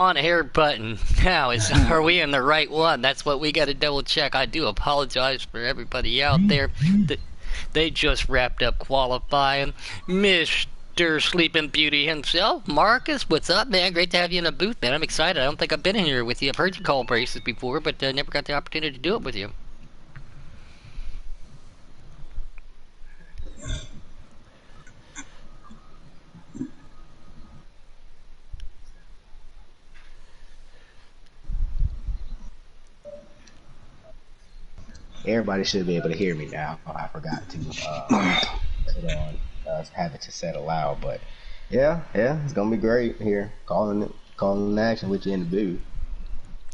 on air button. Now, are we in the right one? That's what we got to double check. I do apologize for everybody out there. They just wrapped up qualifying. Mr. Sleeping Beauty himself, Marcus, what's up, man? Great to have you in the booth, man. I'm excited. I don't think I've been in here with you. I've heard you call races before, but never got the opportunity to do it with you. Everybody should be able to hear me now. I forgot to put on have it to set aloud, but yeah, it's gonna be great here. Calling action with you in the booth.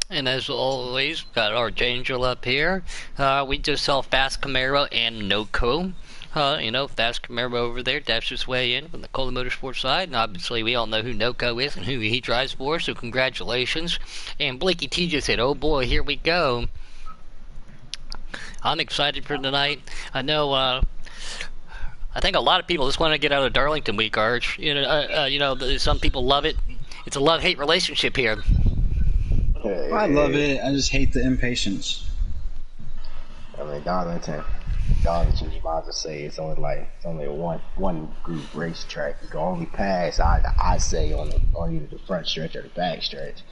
And as always, got our Angel up here. We just sell Fast Camaro and NOCO. Fast Camaro over there dashed his way in from the Cola Motorsports side. And obviously, we all know who NOCO is and who he drives for, so congratulations. And Blakey T just said, oh boy, here we go. I'm excited for tonight. I know, I think a lot of people just want to get out of Darlington Week, Arch. Some people love it. It's a love-hate relationship here. I love it. I just hate the impatience. I mean, Darlington, you might as well say it's only a one group racetrack. You can only pass I say on either the front stretch or the back stretch.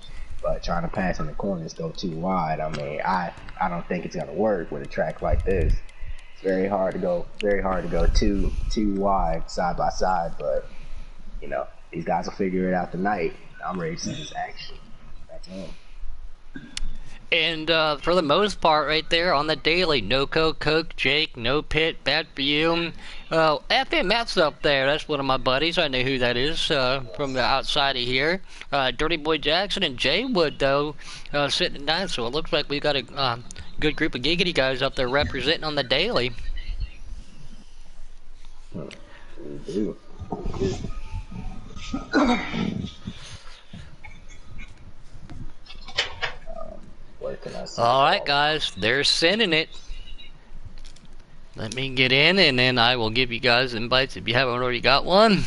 But trying to pass in the corners go too wide. I mean, I don't think it's gonna work with a track like this. It's very hard to go too wide side by side. But these guys will figure it out tonight. I'm ready to see this action. That's all. And for the most part, right there on the daily, NOCO, Coke, Jake, No Pit, Bad for You. FM Matt's up there. That's one of my buddies. I know who that is from the outside of here. Dirty Boy Jackson and Jay Wood, though, sitting at 9. So it looks like we got a good group of giggity guys up there representing on the daily. We do. Alright guys, they're sending it. Let me get in and then I will give you guys invites if you haven't already got one.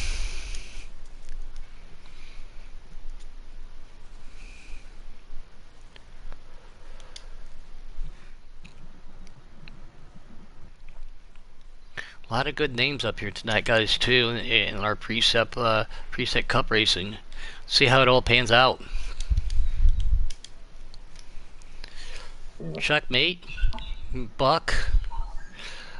A lot of good names up here tonight, guys, too, in our preset cup racing. See how it all pans out. Checkmate. Buck.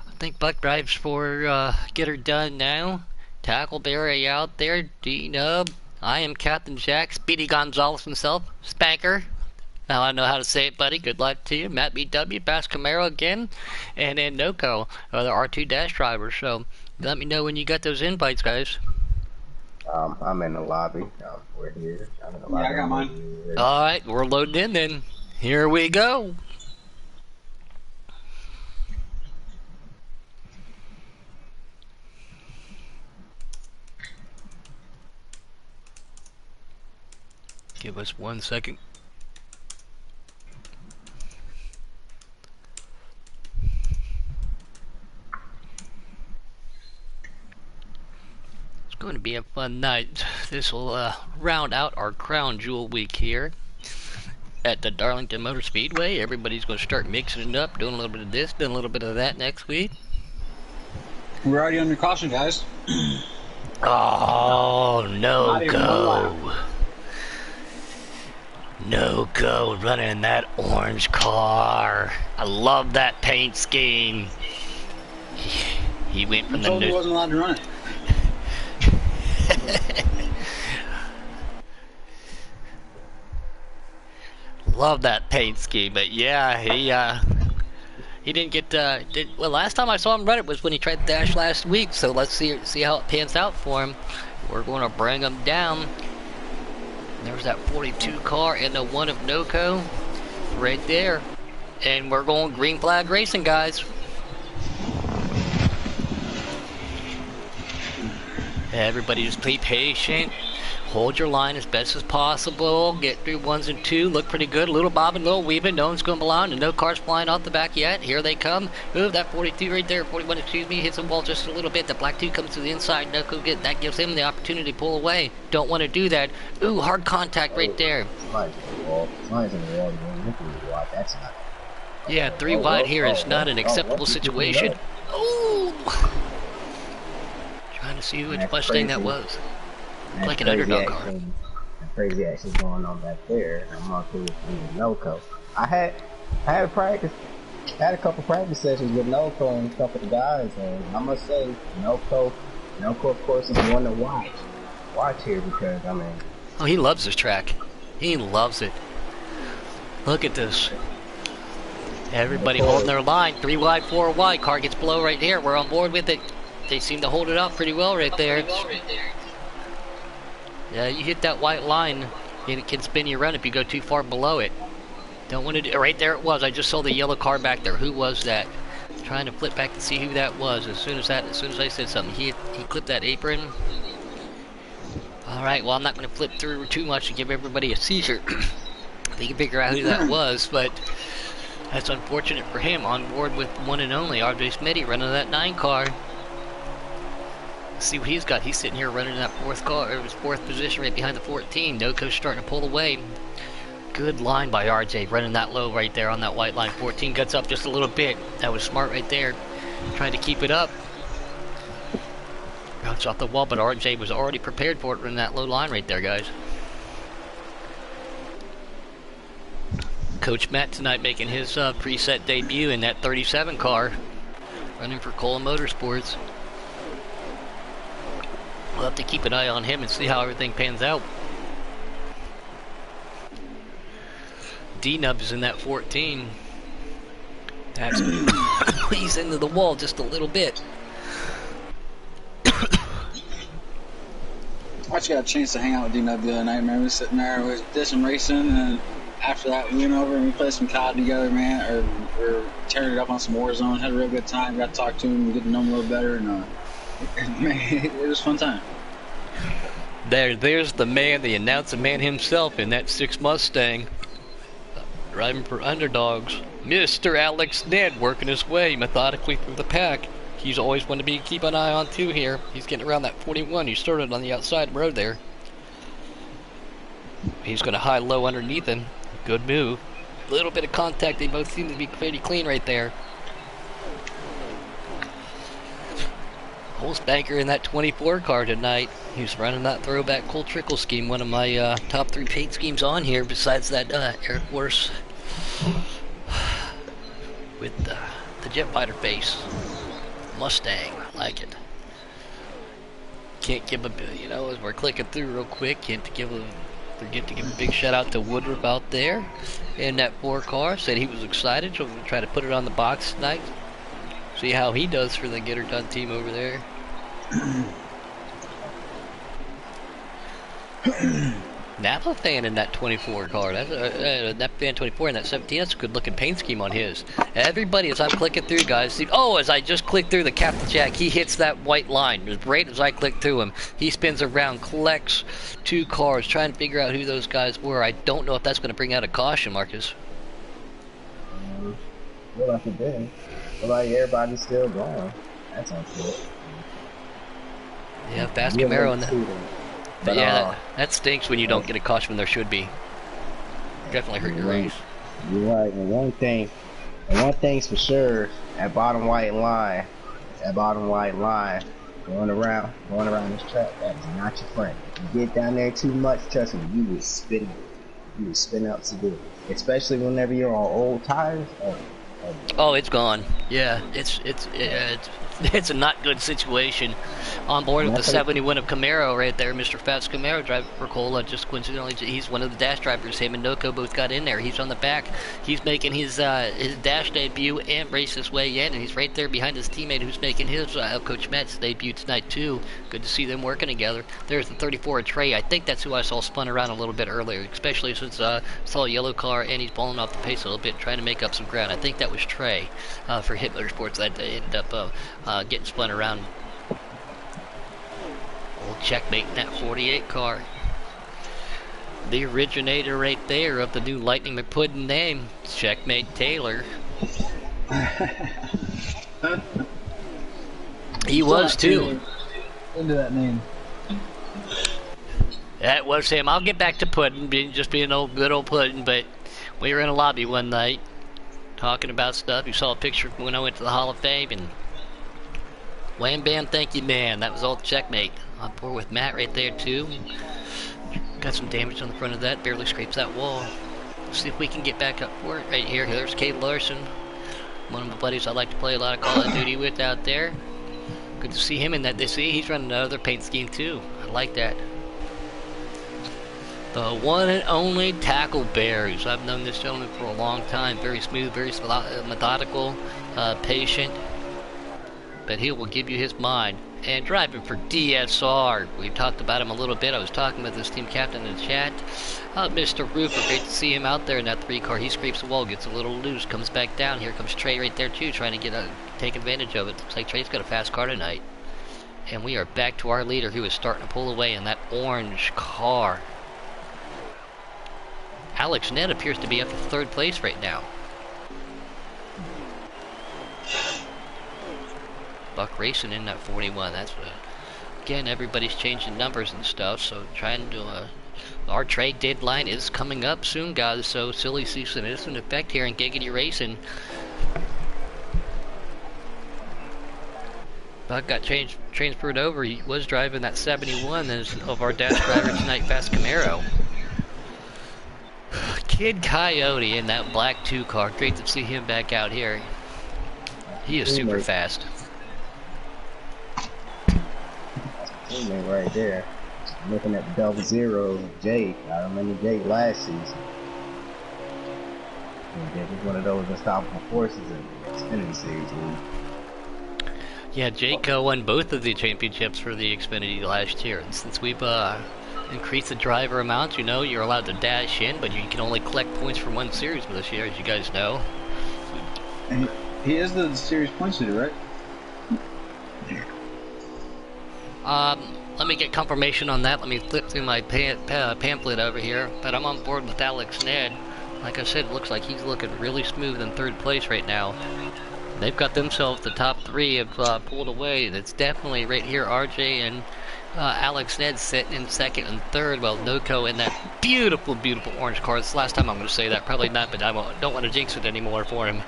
I think Buck drives for Get Her Done now. Tackleberry out there. D-Nub. I am Captain Jack. Speedy Gonzalez himself. Spanker. Now I know how to say it, buddy. Good luck to you. Matt BW. Bass Camaro again. And then NOCO. The R2 dash driver. So let me know when you got those invites, guys. I'm in the lobby. We're here. I'm in the lobby. Yeah, I got mine. Alright, we're loading in then. Here we go. Give us 1 second. It's going to be a fun night. This will round out our crown jewel week here at the Darlington Motor Speedway. Everybody's going to start mixing it up, doing a little bit of this, doing a little bit of that next week. We're already under caution, guys. Oh, no go. No go running in that orange car. I love that paint scheme. He went from the told me he wasn't allowed to run it. Love that paint scheme, but yeah, he didn't get well. Last time I saw him run it was when he tried to dash last week. So let's see how it pans out for him. We're going to bring him down. There's that 42 car and the one of NOCO right there. And we're going green flag racing, guys. Everybody just be patient. Hold your line as best as possible. Get through ones and two. Look pretty good. Little bobbing, little weaving. No one's going below, and no cars flying off the back yet. Here they come. Ooh, that 42 right there, 41, excuse me, hits the wall just a little bit. The black two comes to the inside. No, that gives him the opportunity to pull away. Don't want to do that. Ooh, hard contact right there. Somebody's in the wall. Somebody's in the wall. That's not. Yeah, three wide here is not an acceptable situation. Ooh! Trying to see which Mustang that was. Like an underdog car. Crazy action going on back there. I'm on to Noco. I had a couple practice sessions with Noco and a couple of guys, and I must say, Noco of course is one to watch here because I mean. Oh, he loves this track. He loves it. Look at this. Everybody holding their line. 3 wide, 4 wide. Car gets below right here. We're on board with it. They seem to hold it up pretty well right there. Yeah, you hit that white line, and it can spin you around if you go too far below it. Don't want to do. Right there it was. I just saw the yellow car back there. Who was that? Trying to flip back to see who that was. As soon as I said something, he clipped that apron. All right. Well, I'm not going to flip through too much to give everybody a seizure. They can figure out who that was, but that's unfortunate for him. On board with one and only RJ Smitty running that 9 car. See what he's got. He's sitting here running that 4th car, or his 4th position right behind the 14. Noco's starting to pull away. Good line by RJ, running that low right there on that white line. 14 guts up just a little bit. That was smart right there. Trying to keep it up. Bounce off the wall, but RJ was already prepared for it, running that low line right there, guys. Coach Matt tonight making his preset debut in that 37 car, running for Cola Motorsports. We'll have to keep an eye on him and see how everything pans out. D-Nub is in that 14. That's he's into the wall just a little bit. I actually got a chance to hang out with D-Nub the other night, man. We were sitting there, we did some racing, and after that we went over and we played some COD together, man. Or tearing it up on some Warzone, had a real good time, got to talk to him, get to know him a little better, and man, it was a fun time. There's the man, the announcer man himself in that 6 Mustang. Driving for underdogs. Mr. Alex Ned working his way methodically through the pack. He's always one to keep an eye on too here. He's getting around that 41. He started on the outside road there. He's going to high low underneath him. Good move. Little bit of contact. They both seem to be pretty clean right there. Old Spanker in that 24 car tonight. He's running that throwback Cole Trickle scheme, one of my top 3 paint schemes on here, besides that Air Force with the jet fighter face. Mustang, I like it. Can't give a, you know, as we're clicking through real quick, forget to give a big shout out to Woodruff out there in that 4 car. Said he was excited, so we're going to try to put it on the box tonight. See how he does for the Get Her Done team over there. Napa fan in that 24 car. That's Napa fan 24 in that 17. That's a good looking paint scheme on his. Everybody, as I'm clicking through, guys, see, as I just clicked through the Captain Jack, he hits that white line. Right as I click through him, he spins around, collects 2 cars, trying to figure out who those guys were. I don't know if that's going to bring out a caution, Marcus. Well, like it did. But like everybody's still going. That's unfair. Yeah, fast Camaro in that. But yeah, that stinks when you don't get a caution when there should be. Definitely hurt your race. You're right. And one thing's for sure, that bottom white line, going around this track, that's not your friend. If you get down there too much, trust me, you will spin out severe. Especially whenever you're on old tires. Oh, it's gone. Yeah, it's a not good situation. On board with the 71 of Camaro right there, Mr. Fast Camaro driving for Cola. Just coincidentally, he's one of the dash drivers. Him and Noco both got in there. He's on the back. He's making his dash debut and race his way in, and he's right there behind his teammate who's making his Coach Matt's debut tonight too. Good to see them working together. There's the 34 of Trey. I think that's who I saw spun around a little bit earlier, especially since I saw a yellow car and he's falling off the pace a little bit, trying to make up some ground. I think that was Trey for Hit Motorsports that ended up getting spun around. Old checkmate in that 48 car. The originator right there of the new Lightning McPuddin name, Checkmate Taylor. He was too. Into that name. That was him. I'll get back to Puddin, just being old, good old Puddin, but we were in a lobby one night talking about stuff. You saw a picture when I went to the Hall of Fame, and wham bam, thank you, man. That was old Checkmate. On board with Matt right there too. Got some damage on the front of that, barely scrapes that wall. Let's see if we can get back up for it. Right here, there's Kate Larson. One of my buddies I like to play a lot of Call of Duty with out there. Good to see him in that. See, he's running another paint scheme too. I like that. The one and only Tackleberries. I've known this gentleman for a long time. Very smooth, very methodical, patient. But he will give you his mind. And driving for DSR. We've talked about him a little bit. I was talking with his team captain in the chat. Mr. Roofer, great to see him out there in that 3-car. He scrapes the wall, gets a little loose, comes back down. Here comes Trey right there too, trying to take advantage of it. Looks like Trey's got a fast car tonight. And we are back to our leader who is starting to pull away in that orange car. Alex Ned appears to be up to 3rd place right now. Buck Racing in that 41. That's again, everybody's changing numbers and stuff, so trying to our trade deadline is coming up soon, guys, so silly season is in effect here in Giggity Racing. Buck got transferred over. He was driving that 71 as of our dash driver tonight, Fast Camaro. Kid Coyote in that black 2-car. Great to see him back out here. He is super fast. Teammate right there. Looking at the double zeros of Jake. I remember Jake last season. Jake was one of those unstoppable forces in the Xfinity Series league. Yeah, Jake won both of the championships for the Xfinity last year. And since we've increased the driver amount, you know, you're allowed to dash in, but you can only collect points for one series this year, as you guys know. And he is the series points leader, right? Let me get confirmation on that. Let me flip through my pamphlet over here. But I'm on board with Alex Ned. Like I said, it looks like he's looking really smooth in 3rd place right now. They've got themselves the top 3 have pulled away. It's definitely right here. RJ and Alex Ned sitting in 2nd and 3rd. Well, Noco in that beautiful, beautiful orange car. It's the last time I'm going to say that. Probably not, but I don't want to jinx it anymore for him.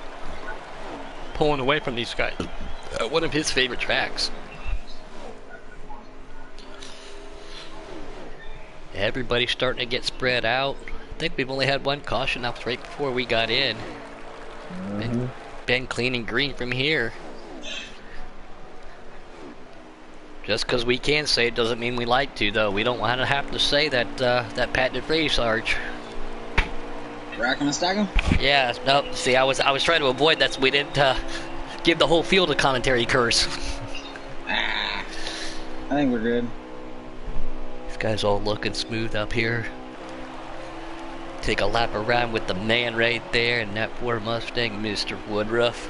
Pulling away from these guys. One of his favorite tracks. Everybody's starting to get spread out. I think we've only had one caution. That was right before we got in. Been clean and green from here. Just because we can say it doesn't mean we like to, though. We don't want to have to say that that patented phrase, Sarge. Rack 'em and stack 'em? Yeah, no. See, I was trying to avoid that so we didn't give the whole field a commentary curse. I think we're good. Guys all looking smooth up here. Take a lap around with the man right there in that Ford Mustang, Mr. Woodruff.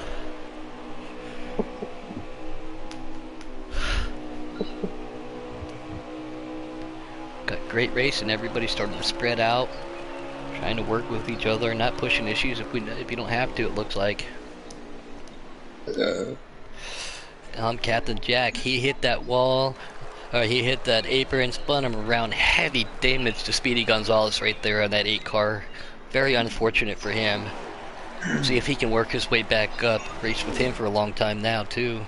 Got great racing. Everybody's starting to spread out, trying to work with each other, not pushing issues if you don't have to. It looks like. Captain Jack. He hit that wall. He hit that apron, spun him around. Heavy damage to Speedy Gonzalez right there on that 8-car. Very unfortunate for him. See if he can work his way back up. Raced with him for a long time now, too.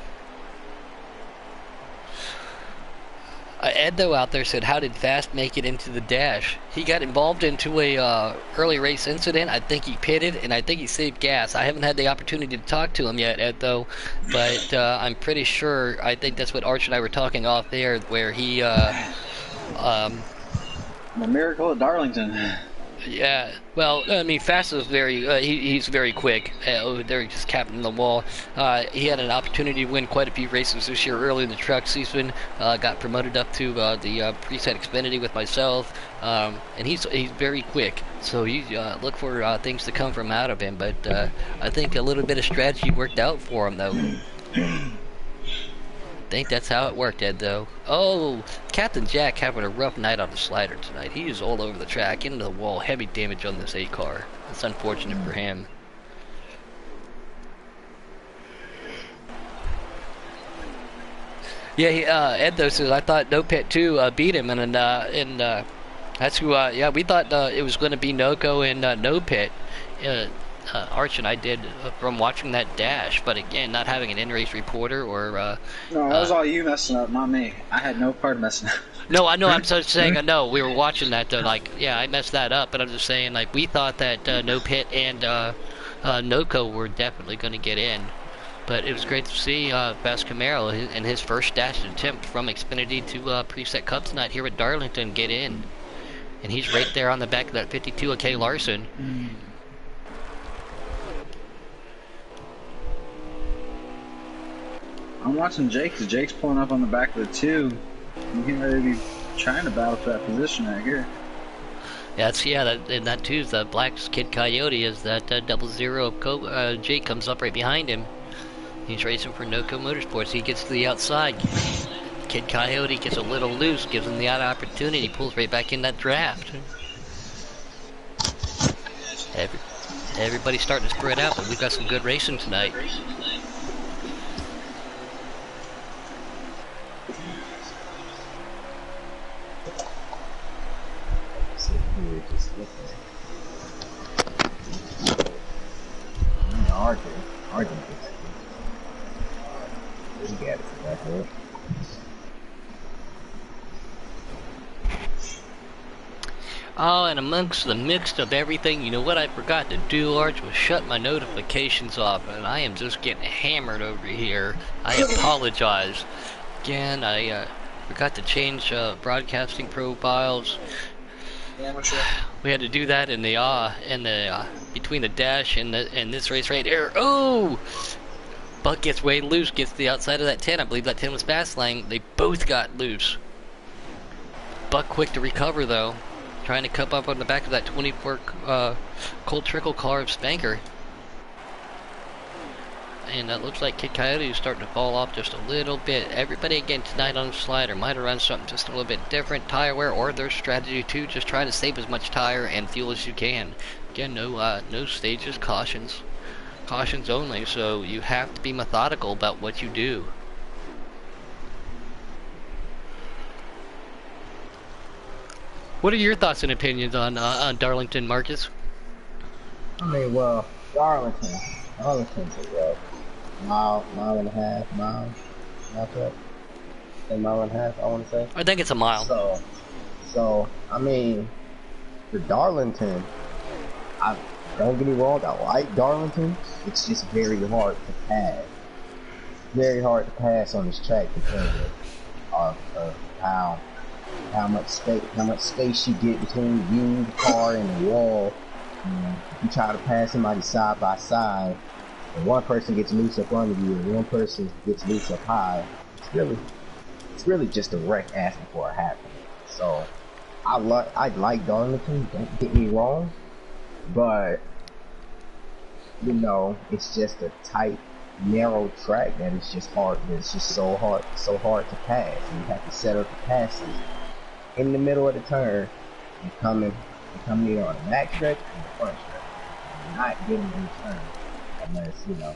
Ed, though, out there said, how did Fast make it into the dash? He got involved into a early race incident. I think he pitted, and I think he saved gas. I haven't had the opportunity to talk to him yet, Ed, though. But I'm pretty sure, I think that's what Arch and I were talking off there, where he... The miracle at Darlington. Yeah, well, I mean, Fast is very, he's very quick. There, just capping the wall. He had an opportunity to win quite a few races this year early in the truck season. Got promoted up to the preset Xfinity with myself, and he's very quick. So you look for things to come from out of him. But I think a little bit of strategy worked out for him, though. think that's how it worked, Ed, though. Oh, Captain Jack having a rough night on the slider tonight. He is all over the track, into the wall, heavy damage on this 8 car. That's unfortunate for him. Yeah, Ed though says I thought No Pit 2 beat him, and that's who. Yeah, we thought it was going to be Noko and No Pit. Arch and I did from watching that dash, but again, not having an in-race reporter or. No, that was all you messing up, not me. I had no part of messing up. No, I know. I'm just saying. I know we were watching that though. Like, yeah, I messed that up, but I'm just saying. Like, we thought that No Pit and Noko were definitely going to get in. But it was great to see Bas Camaro in his first dash attempt from Xfinity to Preset Cup tonight here at Darlington get in. And he's right there on the back of that 52 of Kay Larson. I'm watching Jake, because Jake's pulling up on the back of the 2. You can't really be trying to battle for that position right here. Yeah, and that too is the Black Kid Coyote as that 00 of Jake comes up right behind him. He's racing for Noco Motorsports. He gets to the outside. Kid Coyote gets a little loose, gives him the opportunity, pulls right back in that draft. Everybody's starting to spread out, but we've got some good racing tonight. Oh, and amongst the mix of everything, you know what I forgot to do, Arch, was shut my notifications off, and I am just getting hammered over here. I apologize. Again, I forgot to change broadcasting profiles. We had to do that in the between the dash and this race right here. Oh! Buck gets way loose, gets to the outside of that 10. I believe that 10 was fast lane. They both got loose. Buck quick to recover though. Trying to cup up on the back of that 24 Colt Trickle car of Spanker. And it looks like Kid Coyote is starting to fall off just a little bit. Everybody again tonight on the slider might have run something just a little bit different. Tire wear or their strategy too. Just try to save as much tire and fuel as you can. Again, no stages, cautions. Cautions only, so you have to be methodical about what you do. What are your thoughts and opinions on Darlington, Marcus? I mean, well, Darlington's a mile and a half, mile, a mile and a half, I want to say. I think it's a mile. So I mean, for Darlington, don't get me wrong, I like Darlington. It's just very hard to pass. Very hard to pass on this track because of how much space you get between you, the car, and the wall. If you try to pass somebody side by side, and one person gets loose up under you, and one person gets loose up high, it's really just a wreck asking for a happen. So I like Darlington. Don't get me wrong, but you know, it's just a tight, narrow track that is just hard. It's just so hard to pass. And you have to set up the passes in the middle of the turn and coming either on the back stretch or the front stretch. And not getting in the turn unless, you know.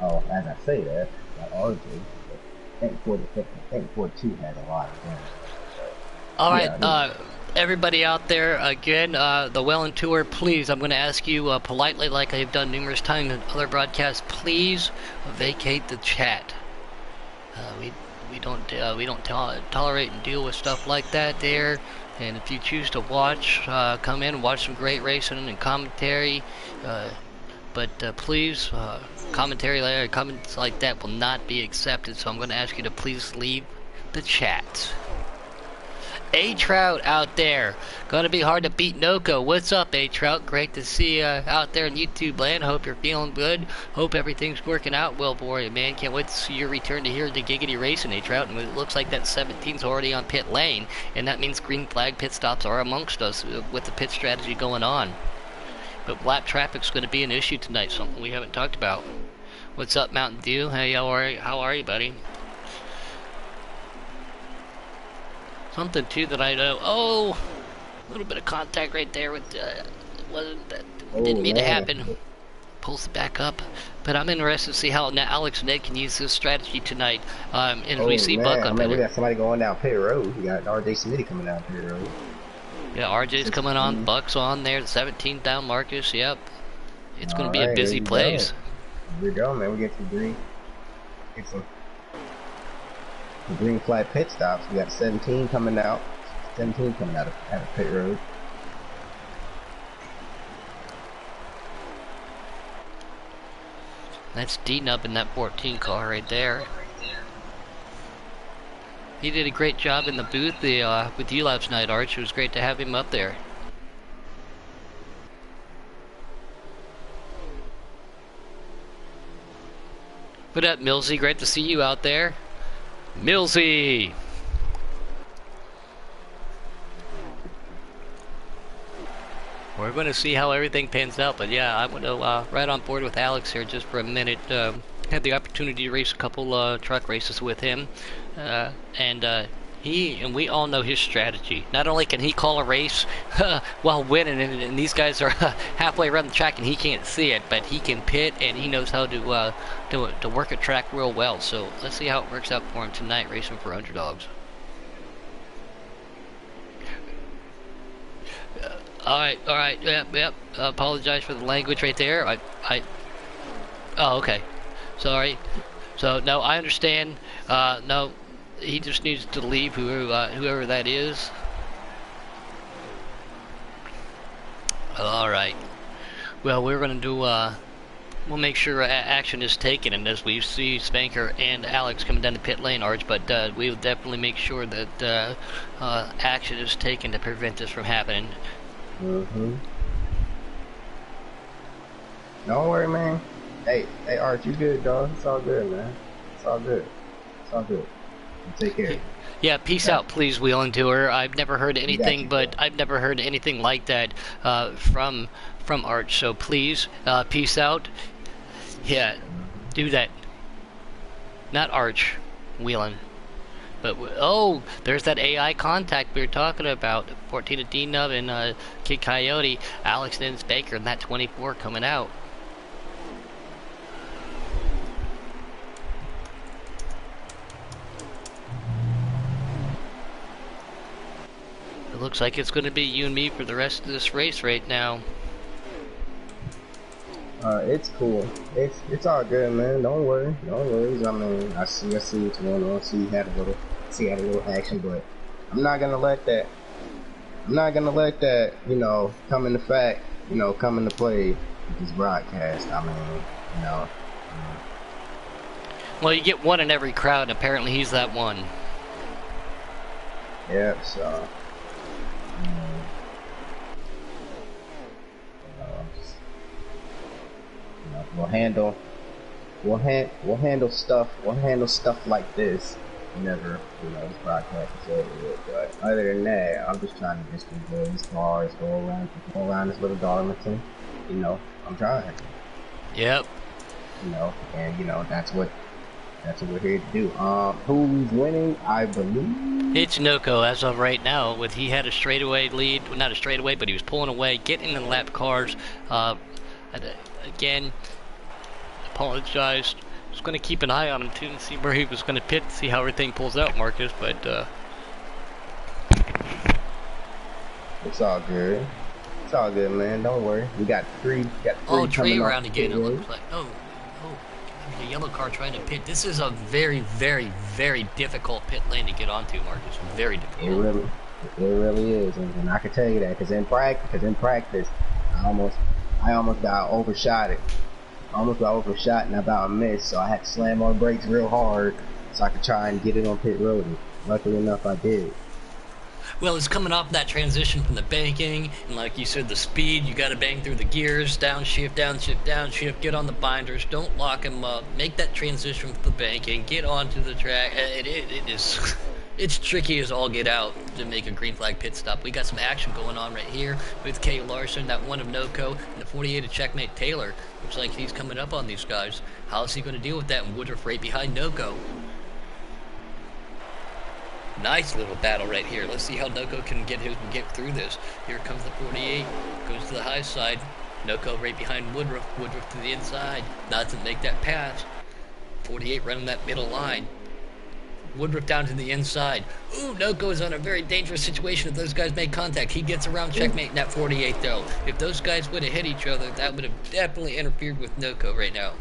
Oh, as I say that, like RJ, I think 42 has a lot of damage. All right, everybody out there, again, the Welland Tour, please, I'm going to ask you politely, like I've done numerous times in other broadcasts, please vacate the chat. We don't tolerate and deal with stuff like that there. And if you choose to watch, come in and watch some great racing and commentary. But please, commentary, comments like that will not be accepted. So I'm going to ask you to please leave the chat. A-Trout out there. Gonna be hard to beat Noco. What's up, A-Trout? Great to see you out there in YouTube land. Hope you're feeling good. Hope everything's working out well for you, man. Can't wait to see your return to here to Giggity Racing, A-Trout. And it looks like that 17's already on pit lane. And that means green flag pit stops are amongst us with the pit strategy going on. But lap traffic's going to be an issue tonight, something we haven't talked about. What's up, Mountain Dew? Hey, how are you, buddy? Something too that I know. Oh, a little bit of contact right there with wasn't that Oh didn't mean to man. happen. Pulls it back up, but I'm interested to see how Alex and Ned can use this strategy tonight. And we Oh see Buck man. I up mean, in we it. got somebody going down pit road. We got RJ Smitty coming down pit road. Yeah, RJ's coming on. 16. Buck's on there. The 17th down Marcus. Yep, it's going to All be a right, here busy we go. place. Here we go, man. We get some green. Get some green flag pit stops. We got 17 coming out. 17 coming out of pit road. That's D-Nub in that 14 car right there. He did a great job in the booth with you last night, Arch. It was great to have him up there. What up, Millsy? Great to see you out there. Millsy! We're going to see how everything pans out, but yeah, I'm going to right on board with Alex here just for a minute. Had the opportunity to race a couple truck races with him, and we all know his strategy. Not only can he call a race while winning, and these guys are halfway around the track and he can't see it, but he can pit and he knows how to work a track real well. So let's see how it works out for him tonight, racing for underdogs. All right, yep. Apologize for the language right there. Oh, okay. Sorry. So no, I understand. No, he just needs to leave, whoever that is. All right. Well, we're gonna do. We'll make sure action is taken, and as we see Spanker and Alex coming down the pit lane, Arch, but we'll definitely make sure that action is taken to prevent this from happening. Don't worry, man. Hey, Art, you good, dog? It's all good, man. It's all good. It's all good. You take care. Yeah, peace out, please, Wheeling Tour. I've never heard You anything, bro. but I've never heard anything like that from Arch. So please, peace out. Yeah, do that. Not Arch, Wheeling. But, oh, there's that AI contact we were talking about. 14 to D-Nub and Kid Coyote, Alex Dennis Baker, and that 24 coming out. It looks like it's going to be you and me for the rest of this race right now. It's cool. It's all good, man. Don't worry. No worries. I mean, I see what's going on. See, you had a little action, but I'm not gonna let that. You know, come into fact. You know, come into play with this broadcast. I mean, you know. Well, you get one in every crowd, and apparently he's that one. Yep. So. We'll handle stuff like this whenever, you know, this broadcast is over with. But other than that, I'm just trying to just enjoy these cars, go around this little Darlington. You know, I'm trying. Yep. You know, and you know that's what we're here to do. Who's winning? I believe It's Noko as of right now. He had a straightaway lead, well, not a straightaway, but he was pulling away, getting in the lap cars. Again, apologized. Just going to keep an eye on him too and see where he was going to pit, see how everything pulls out, Marcus. But it's all good. It's all good, man. Don't worry. We got three. tree coming around off again. It pit road. looks like. Oh, the yellow car trying to pit. This is a very, very, very difficult pit lane to get onto, Marcus. Very difficult. It really is, and I can tell you that because in practice, I almost got overshot it. I almost got overshot and I about missed, so I had to slam on the brakes real hard so I could try and get it on pit road. And luckily enough, I did. Well, it's coming off that transition from the banking, and like you said, the speed, you gotta bang through the gears, downshift, get on the binders, don't lock them up, make that transition from the banking, get onto the track. It's tricky as all get out to make a green flag pit stop. We got some action going on right here with Kay Larson, that one of NoCo, and the 48 of Checkmate Taylor. Looks like he's coming up on these guys. How is he going to deal with that? And Woodruff right behind NoCo. Nice little battle right here. Let's see how NoCo can get through this. Here comes the 48. Goes to the high side. NoCo right behind Woodruff. Woodruff to the inside. Doesn't make that pass. 48 running that middle line. Woodruff down to the inside. Ooh, NoCo is on a very dangerous situation if those guys make contact. He gets around Checkmate in that 48 though. If those guys would have hit each other, that would have definitely interfered with NoCo right now.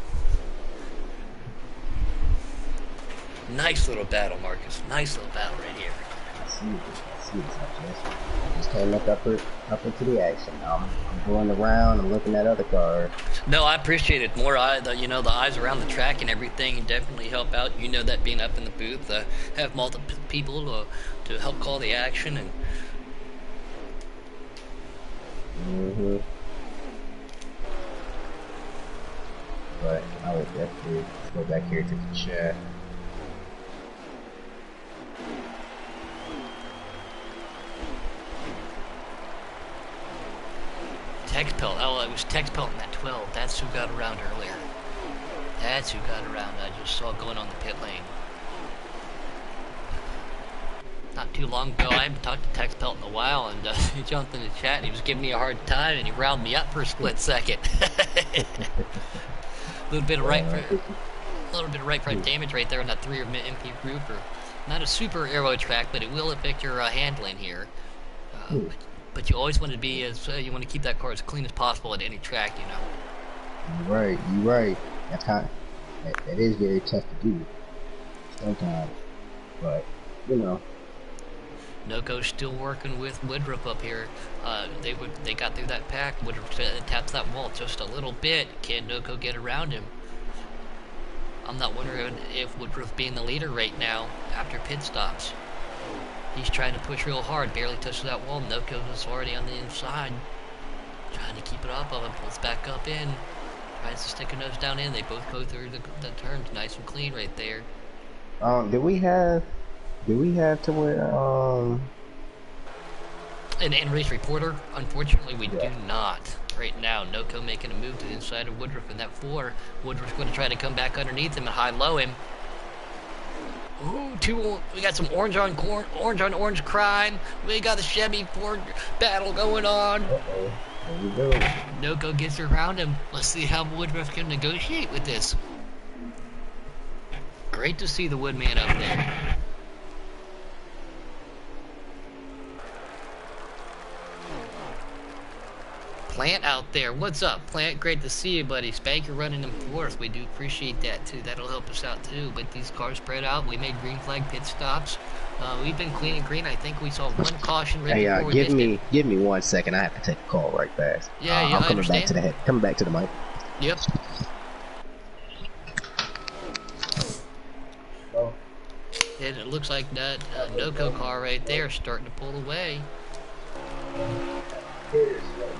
Nice little battle, Marcus. Nice little battle right here. I see this. I just came up into the action. I'm going around. I'm looking at other cars. No, I appreciate it. More the eyes around the track and everything definitely help out. You know that being up in the booth, have multiple people to help call the action and. But I would definitely go back here to the chat. Texpelt. Oh, it was Texpelt in that 12. That's who got around earlier. That's who got around. I just saw going on the pit lane. Not too long ago, I haven't talked to Texpelt in a while, and he jumped in the chat and he was giving me a hard time, and he riled me up for a split second. A little bit of right front damage right there on that 3 MP grouper. Not a super aero track, but it will affect your handling here. But you always want to be you want to keep that car as clean as possible at any track, you know. You're right. That is very tough to do sometimes, but you know. NoCo's still working with Woodruff up here. They got through that pack. Woodruff taps that wall just a little bit. Can NoCo get around him? I'm not wondering if Woodruff being the leader right now after pit stops. He's trying to push real hard, barely touches that wall. NoCo is already on the inside. Trying to keep it off of him, pulls back up in. Tries to stick a nose down in. They both go through the turns nice and clean right there. Did we have to where An in-race reporter? Unfortunately, we do not. Right now, NoCo making a move to the inside of Woodruff in that 4. Woodruff's going to try to come back underneath him and high-low him. Ooh, we got some orange on orange crime. We got the Chevy Ford battle going on. Uh-oh. There we go. NoCo gets around him. Let's see how Woodruff can negotiate with this. Great to see the Woodman up there. Plant out there. What's up, Plant? Great to see you, buddy. Spanker running in 4th. We do appreciate that, too. That'll help us out, too. But these cars spread out. We made green flag pit stops. We've been clean and green. I think we saw one caution right before we missed it. Give me 1 second. I have to take a call right fast. Yeah, I'm I coming understand. Coming back to the mic. Yep. And it looks like that NoCo car right there is starting to pull away.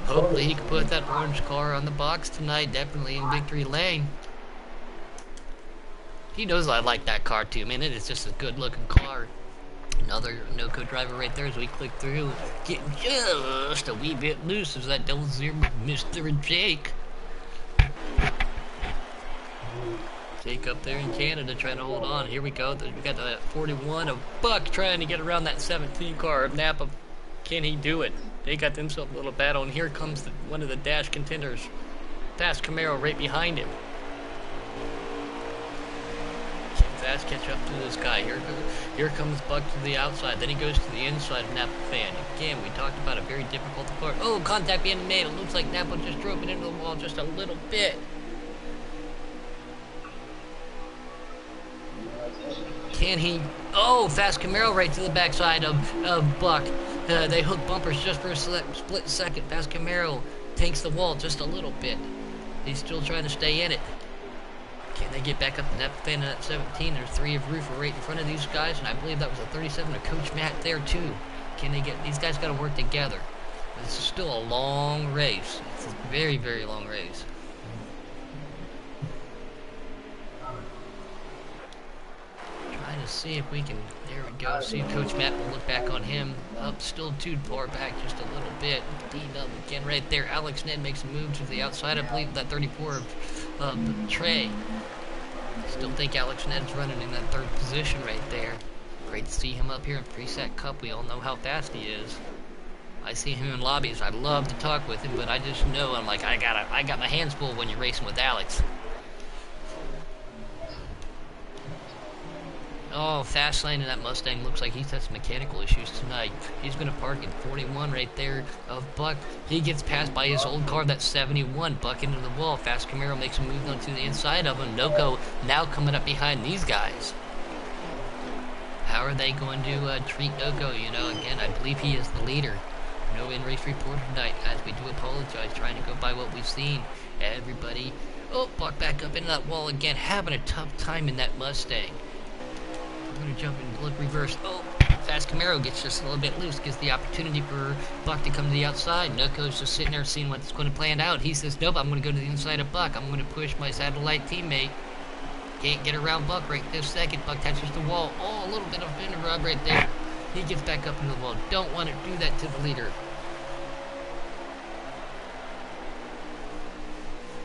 Hopefully he can put that orange car on the box tonight, definitely in victory lane. He knows I like that car too, man. It is just a good looking car. Another NoCo driver right there as we click through. Getting just a wee bit loose as that double zero with Mr. Jake. Jake up there in Canada trying to hold on. Here we go. We got the 41 of Buck trying to get around that 17 car of Napa. Can he do it? They got themselves a little battle, and here comes one of the Dash contenders. Fast Camaro right behind him. Fast catch up to this guy. Here comes Buck to the outside. Then he goes to the inside of Napa Fan. Again, we talked about a very difficult part. Oh, contact being made. It looks like Napa just drove it into the wall just a little bit. Can he? Oh, Fast Camaro right to the backside of Buck. They hook bumpers just for a split second. Fast Camaro tanks the wall just a little bit. He's still trying to stay in it. Can they get back up to that fan in that 17? There's 3 of Roofer right in front of these guys, and I believe that was a 37 of Coach Matt there too. Can they get? These guys got to work together. This is still a long race. It's a very, very long race. Trying to Let's see if we can, there we go, see if Coach Matt will look back on him. Up, still too far back, just a little bit. D-Nub again right there. Alex Ned makes a move to the outside, I believe, that 34 of Trey. Still think Alex Ned's running in that third position right there. Great to see him up here in Preset Cup. We all know how fast he is. I see him in lobbies. I love to talk with him, but I just know I'm like, I got my hands full when you're racing with Alex. Oh, fast lane in that Mustang looks like he's had some mechanical issues tonight. He's going to park in 41 right there of Buck. He gets passed by his old car, that's 71. Buck into the wall. Fast Camaro makes a move onto the inside of him. Noko now coming up behind these guys. How are they going to treat Noko? You know, again, I believe he is the leader. No in-race report tonight, guys. We do apologize, trying to go by what we've seen. Everybody. Oh, Buck back up into that wall again, having a tough time in that Mustang. I'm going to jump and look reverse. Oh, Fast Camaro gets just a little bit loose, gives the opportunity for Buck to come to the outside. Noko's just sitting there seeing what's going to plan out. He says, nope, I'm going to go to the inside of Buck. I'm going to push my satellite teammate. Can't get around Buck right this second. Buck touches the wall. Oh, a little bit of fender rub right there. He gets back up into the wall. Don't want to do that to the leader.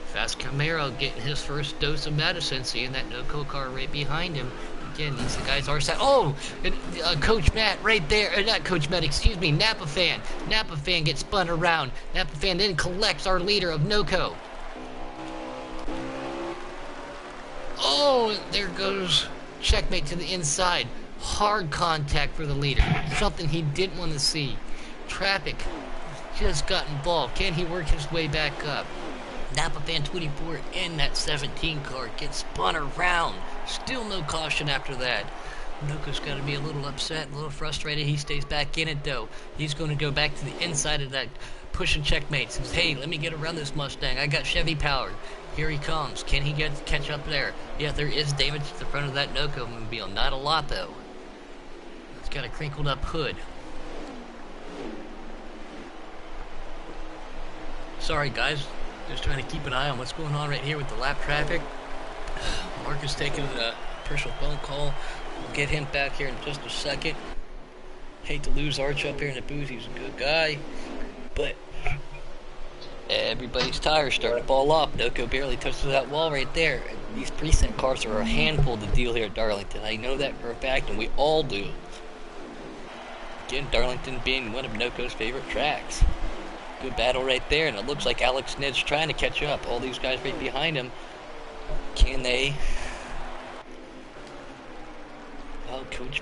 Fast Camaro getting his first dose of medicine, seeing that Noko car right behind him. Again, these guys are set. Oh, Coach Matt right there. Not Coach Matt, excuse me. Napa Fan. Napa Fan gets spun around. Napa Fan then collects our leader of Noko. Oh, there goes checkmate to the inside. Hard contact for the leader. Something he didn't want to see. Traffic just got involved. Can he work his way back up? Napa Fan 24 in that 17 car gets spun around. Still no caution after that. Noko's got to be a little upset, a little frustrated. He stays back in it though. He's going to go back to the inside of that pushing checkmate. Says, hey, let me get around this Mustang. I got Chevy power. Here he comes. Can he catch up there? Yeah, there is damage to the front of that Noko mobile. Not a lot though. It's got a crinkled up hood. Sorry guys. Just trying to keep an eye on what's going on right here with the lap traffic. Mark is taking a personal phone call. We'll get him back here in just a second. Hate to lose Arch up here in the booth. He's a good guy. But everybody's tires starting to fall off. Noko barely touches that wall right there. These precinct cars are a handful to deal here at Darlington. I know that for a fact, and we all do. Again, Darlington being one of Noko's favorite tracks. Good battle right there, and it looks like Alex Ned's trying to catch up. All these guys right behind him. Can they? Oh, Coach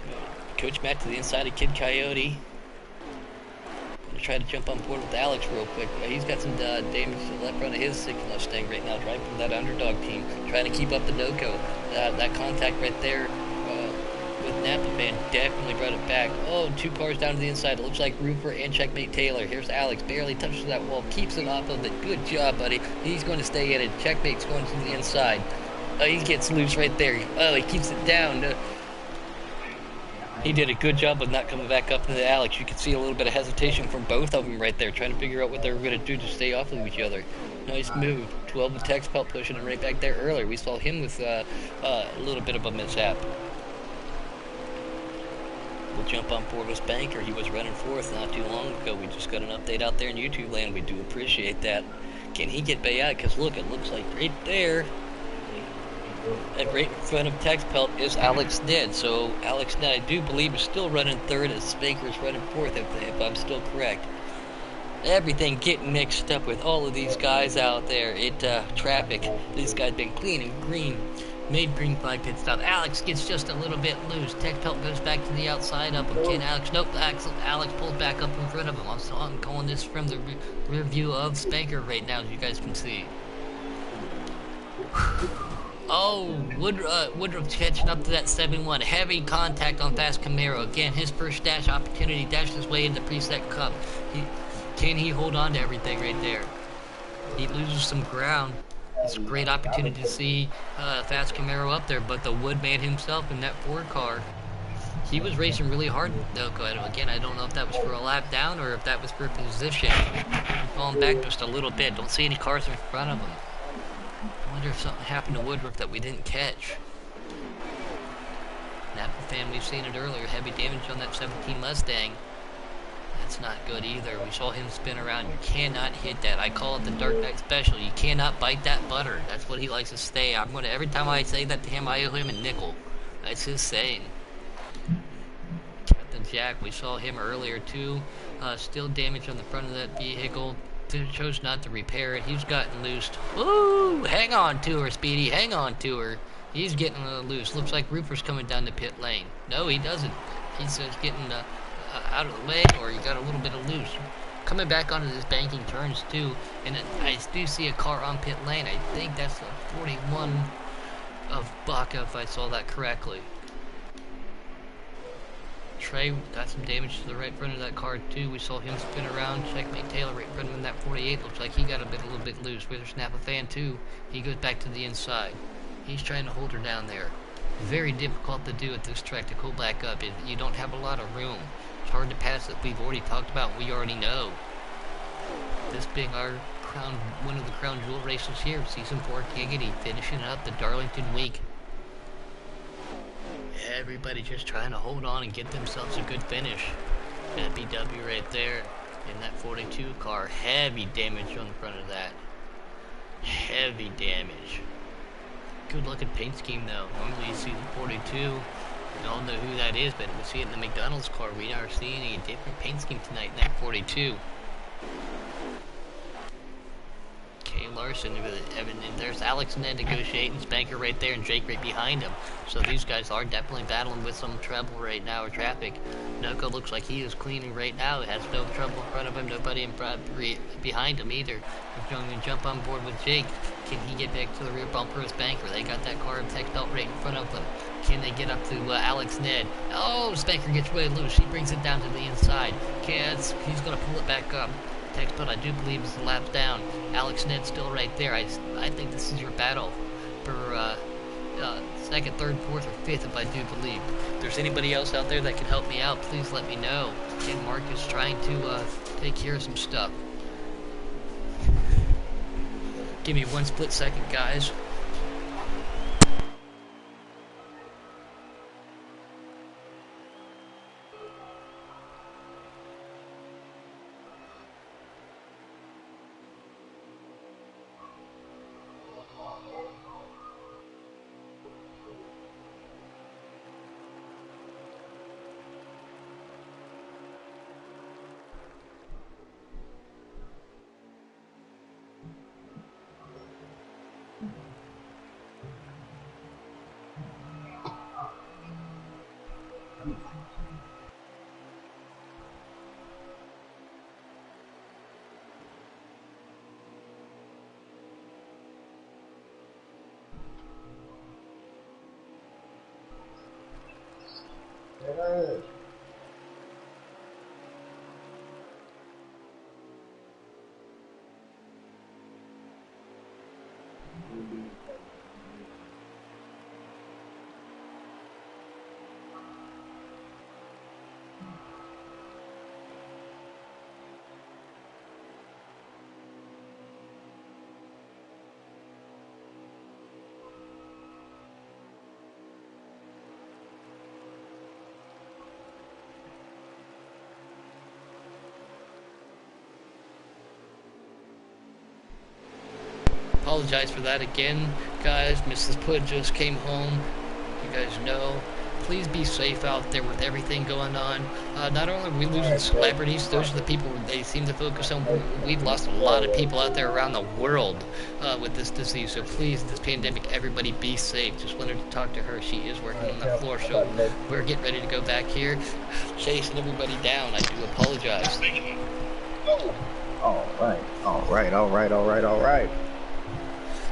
Matt to the inside of Kid Coyote. Gonna try to jump on board with Alex real quick. He's got some damage to the left front of his 6 Mustang right now, driving from that underdog team, trying to keep up the Noko. That contact right there with Napa Fan definitely brought it back. Oh, 2 cars down to the inside. It looks like Rupert and Checkmate Taylor. Here's Alex. Barely touches that wall. Keeps it off of it. Good job, buddy. He's going to stay in it. Checkmate's going to the inside. Oh, he gets loose right there. Oh, he keeps it down. He did a good job of not coming back up to Alex. You can see a little bit of hesitation from both of them right there, trying to figure out what they were going to do to stay off of each other. Nice move. 12 with Tex Pelt pushing him right back there earlier. We saw him with a little bit of a mishap. We'll jump on board with Spanker. He was running 4th not too long ago. We just got an update out there in YouTube land. We do appreciate that. Can he get Bay out? Because look, it looks like right there, and right in front of Tex Pelt is Alex Ned. So Alex Ned, I do believe, is still running 3rd as Spanker's running 4th, if I'm still correct. Everything getting mixed up with all of these guys out there. Traffic. These guys been clean and green. Made green flag pit stop. Alex gets just a little bit loose. Tex Pelt goes back to the outside up again. Alex, nope. Alex pulls back up in front of him. I'm calling this from the rear view of Spanker right now, as you guys can see. Oh, Woodruff catching up to that 7-1. Heavy contact on Fast Camaro. Again, his first dash opportunity. Dashed his way into Preset Cup. Can he hold on to everything right there? He loses some ground. It's a great opportunity to see Fast Camaro up there, but the Woodman himself in that Ford car, he was racing really hard. Again, I don't know if that was for a lap down or if that was for position. Falling back just a little bit. Don't see any cars in front of him. I wonder if something happened to Woodruff that we didn't catch. Napa fan, we've seen it earlier. Heavy damage on that 17 Mustang. That's not good either. We saw him spin around. You cannot hit that. I call it the Dark Knight special. You cannot bite that butter. That's what he likes to say. Every time I say that to him, I owe him a nickel. That's his saying. Captain Jack, we saw him earlier too. Still damage on the front of that vehicle. Chose not to repair it. He's gotten loose. Woo! Hang on to her, Speedy. Hang on to her. He's getting a little loose. Looks like Rupert coming down the pit lane. No, he doesn't. He's getting out of the way, or he got a little bit of loose. Coming back onto this banking turns too, and I do see a car on pit lane. I think that's a 41 of Baca, if I saw that correctly. Trey got some damage to the right front of that car too. We saw him spin around. Checkmate Taylor right in front of him in that 48. Looks like he got a little bit loose. Withersnap a fan too. He goes back to the inside. He's trying to hold her down there. Very difficult to do at this track to go back up. You don't have a lot of room. It's hard to pass it. We've already talked about. We already know. This being our one of the crown jewel races here. Season 4 Giggity finishing up the Darlington week. Everybody just trying to hold on and get themselves a good finish. That BW right there in that 42 car. Heavy damage on the front of that. Heavy damage. Good looking paint scheme though. Normally you see the 42. We all know who that is, but we see it in the McDonald's car. We are seeing a different paint scheme tonight in that 42. Kay Larson with Evan, and there's Alex Ned negotiating, Spanker right there, and Jake right behind him. So these guys are definitely battling with some trouble right now, or traffic. Noko looks like he is cleaning right now. He has no trouble in front of him, nobody in front, behind him either. We're going to jump on board with Jake. Can he get back to the rear bumper of Spanker? They got that car tech belt right in front of them. Can they get up to Alex Ned? Oh, Spanker gets way loose. He brings it down to the inside. He's going to pull it back up. Text, but I do believe is the lap down. Alex Ned still right there. I think this is your battle for second, third, fourth, or fifth, if I do believe. If there's anybody else out there that can help me out, please let me know. And Mark is trying to take care of some stuff. Give me one split second, guys. Apologize for that again, guys. Mrs. Pud just came home. You guys know. Please be safe out there with everything going on. Not only are we losing celebrities, those are the people they seem to focus on. We've lost a lot of people out there around the world with this disease. So please, this pandemic, everybody be safe. Just wanted to talk to her. She is working on the floor, so we're getting ready to go back here, chasing everybody down. I do apologize. All right.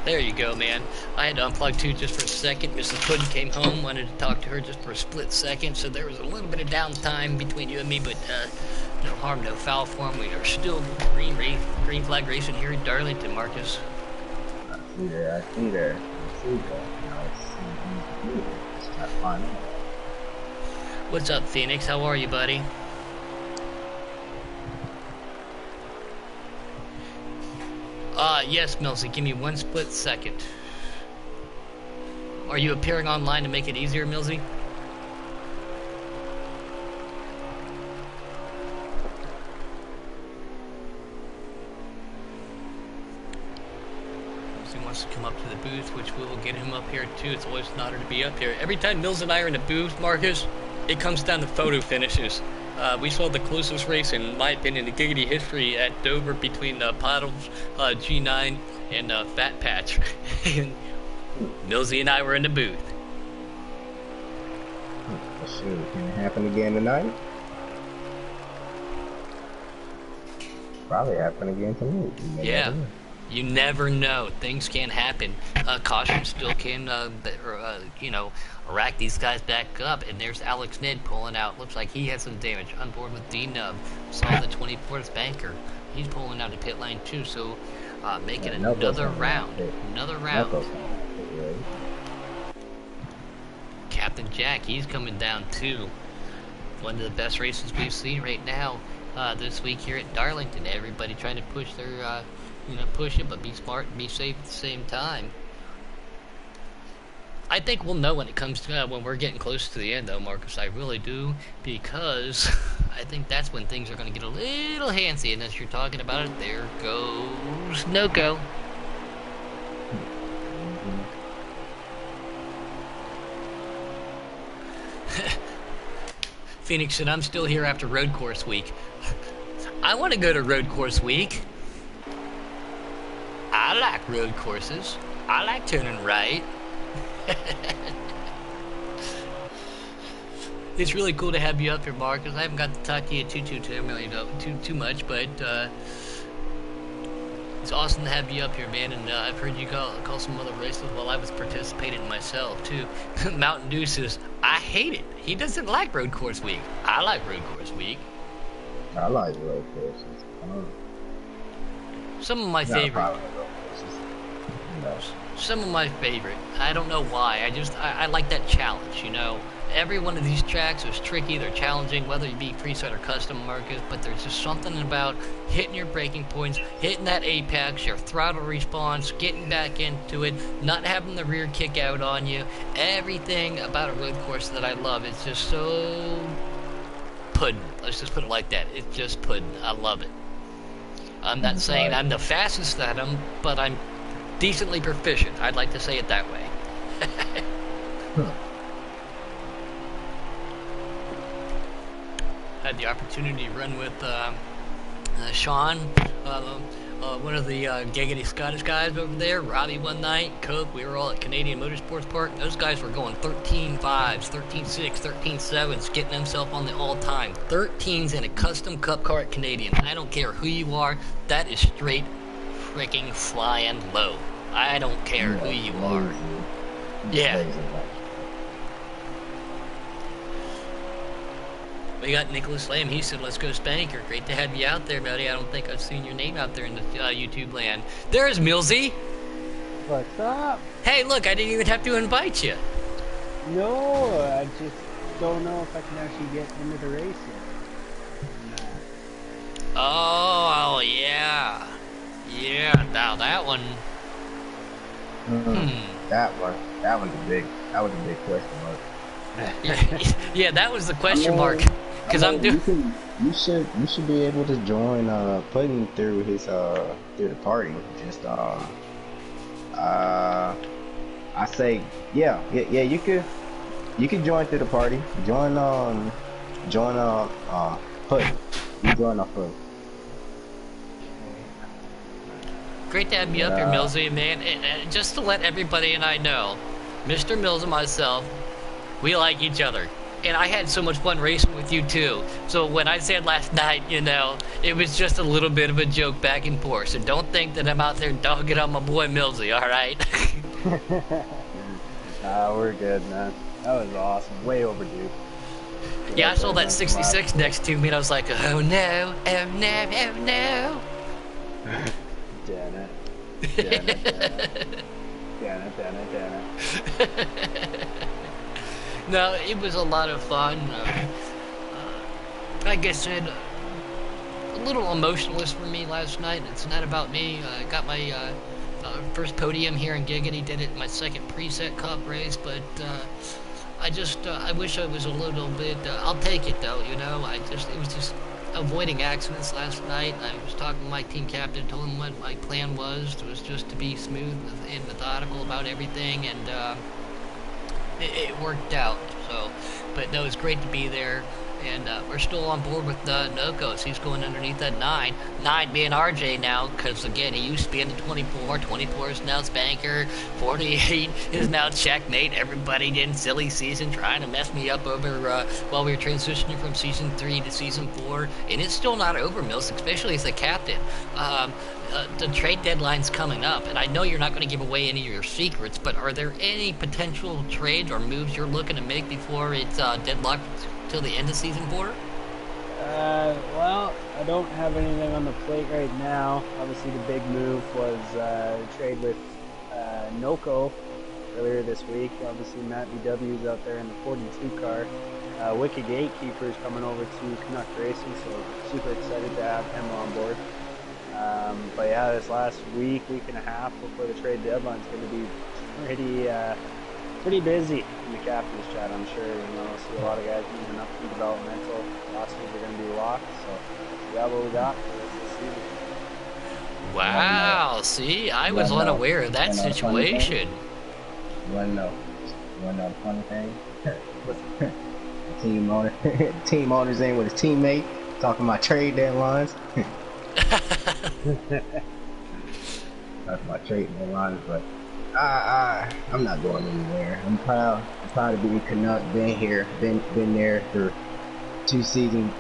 There you go, man. I had to unplug too just for a second. Mrs. Puddin came home, wanted to talk to her just for a split second, so there was a little bit of downtime between you and me, but no harm, no foul form. We are still green flag racing here in Darlington, Marcus. I see that. What's up, Phoenix? How are you, buddy? Yes, Milsey, give me one split second. Are you appearing online to make it easier, Milsey? wants to come up to the booth, which we will get him up here too. It's always an honor to be up here. Every time Mills and I are in the booth, Marcus, it comes down to photo finishes. We saw the closest race, in my opinion, in Giggity history at Dover between Paddles, G9, and Fat Patch. And Millsy and I were in the booth. Shoot, can it happen again tonight? Probably happen again tonight. Yeah. You never know. Things can happen. Caution still can, rack these guys back up. And there's Alex Ned pulling out. Looks like he has some damage. On board with D-Nub. Saw the 24th banker. He's pulling out the pit lane too. So making another round. Another round. Captain Jack, he's coming down too. One of the best races we've seen right now this week here at Darlington. Everybody trying to push their push it, but be smart and be safe at the same time. I think we'll know when it comes to when we're getting close to the end, though, Marcus. I really do, because I think that's when things are going to get a little handsy. And as you're talking about it, there goes No-Go. Phoenix said, I'm still here after road course week. I want to go to road course week. I like road courses. I like turning right. It's really cool to have you up here, Marcus. I haven't got to talk to you too much, but it's awesome to have you up here, man. And I've heard you call some other races while I was participating myself too. Mountain Dew says, I hate it. He doesn't like road course week. I like road course week. I like road courses. Some of my favorite. Some of my favorite. I don't know why. I like that challenge, Every one of these tracks is tricky. They're challenging, whether you be preset or custom, Marcus. But there's just something about hitting your braking points, hitting that apex, your throttle response, getting back into it, not having the rear kick out on you. Everything about a road course that I love. It's just so pudding. Let's just put it like that. It's just pudding. I love it. I'm not saying I'm the fastest at them, but I'm decently proficient. I'd like to say it that way. Had the opportunity to run with Sean, one of the Giggity Scottish guys over there, Robbie one night, Cope. We were all at Canadian Motorsports Park. Those guys were going 13.5s, 13.6, 13.7s, getting themselves on the all-time. 13s in a custom cup car at Canadian. I don't care who you are. That is straight freaking flying low. I don't care who you are. Yeah. We got Nicholas Lamb. He said, let's go Spanker. Great to have you out there, buddy. I don't think I've seen your name out there in the YouTube land. There's Millsy. What's up? Hey, look, I didn't even have to invite you. No, I just don't know if I can actually get into the race yet. Oh, yeah. Yeah, now that one. That was a big question mark. Yeah, that was the question mark. Because you should be able to join putting through his through the party. Just I say yeah you could join through the party. Join Pudding. You join our Pudding. Great to have you up here, Millsy, man. And just to let everybody and I know, Mr. Mills and myself, we like each other. And I had so much fun racing with you too. So when I said last night, it was just a little bit of a joke back and forth. So don't think that I'm out there dogging on my boy Millsy, alright? Nah, we're good, man. That was awesome. Way overdue. Yeah, I saw that 66 next to me and I was like, oh no, oh no, oh no. Damn it. Damn it, damn it. Damn it, damn it. No, it was a lot of fun. Like I said, a little emotionless for me last night. It's not about me. I got my first podium here in Giggity. Did it in my second preset cup race, but I wish I was a little bit. I'll take it though. It was just avoiding accidents last night. I was talking to my team captain, told him what my plan was. It was just to be smooth and methodical about everything, and it worked out. So, but no, it's great to be there. And we're still on board with Nokos. He's going underneath that 9. 9 being RJ now, because again, he used to be in the 24. 24 is now Spanker. 48 is now Checkmate. Everybody in silly season trying to mess me up over while we were transitioning from Season 3 to Season 4. And it's still not over, Mills, especially as a captain. The trade deadline's coming up, and I know you're not going to give away any of your secrets, but are there any potential trades or moves you're looking to make before it's deadlocked till the end of Season 4? Well, I don't have anything on the plate right now. Obviously, the big move was trade with Noko earlier this week. Obviously, Matt VW's out there in the 42 car. Wicked Gatekeeper's coming over to Canuck Racing, so super excited to have him on board. But yeah, this last week and a half before the trade deadline is going to be pretty busy in the captain's chat. I'm sure see a lot of guys moving up to developmental. Rosters are going to be locked, so we got what we got for this season. Wow, see, I was unaware of that situation. You want to know the funny thing? Team owner's in with his teammate talking about trade deadlines. Talking about trade deadlines, but I'm not going anywhere. I'm proud to be a Canuck. Been here, been there for 3 seasons,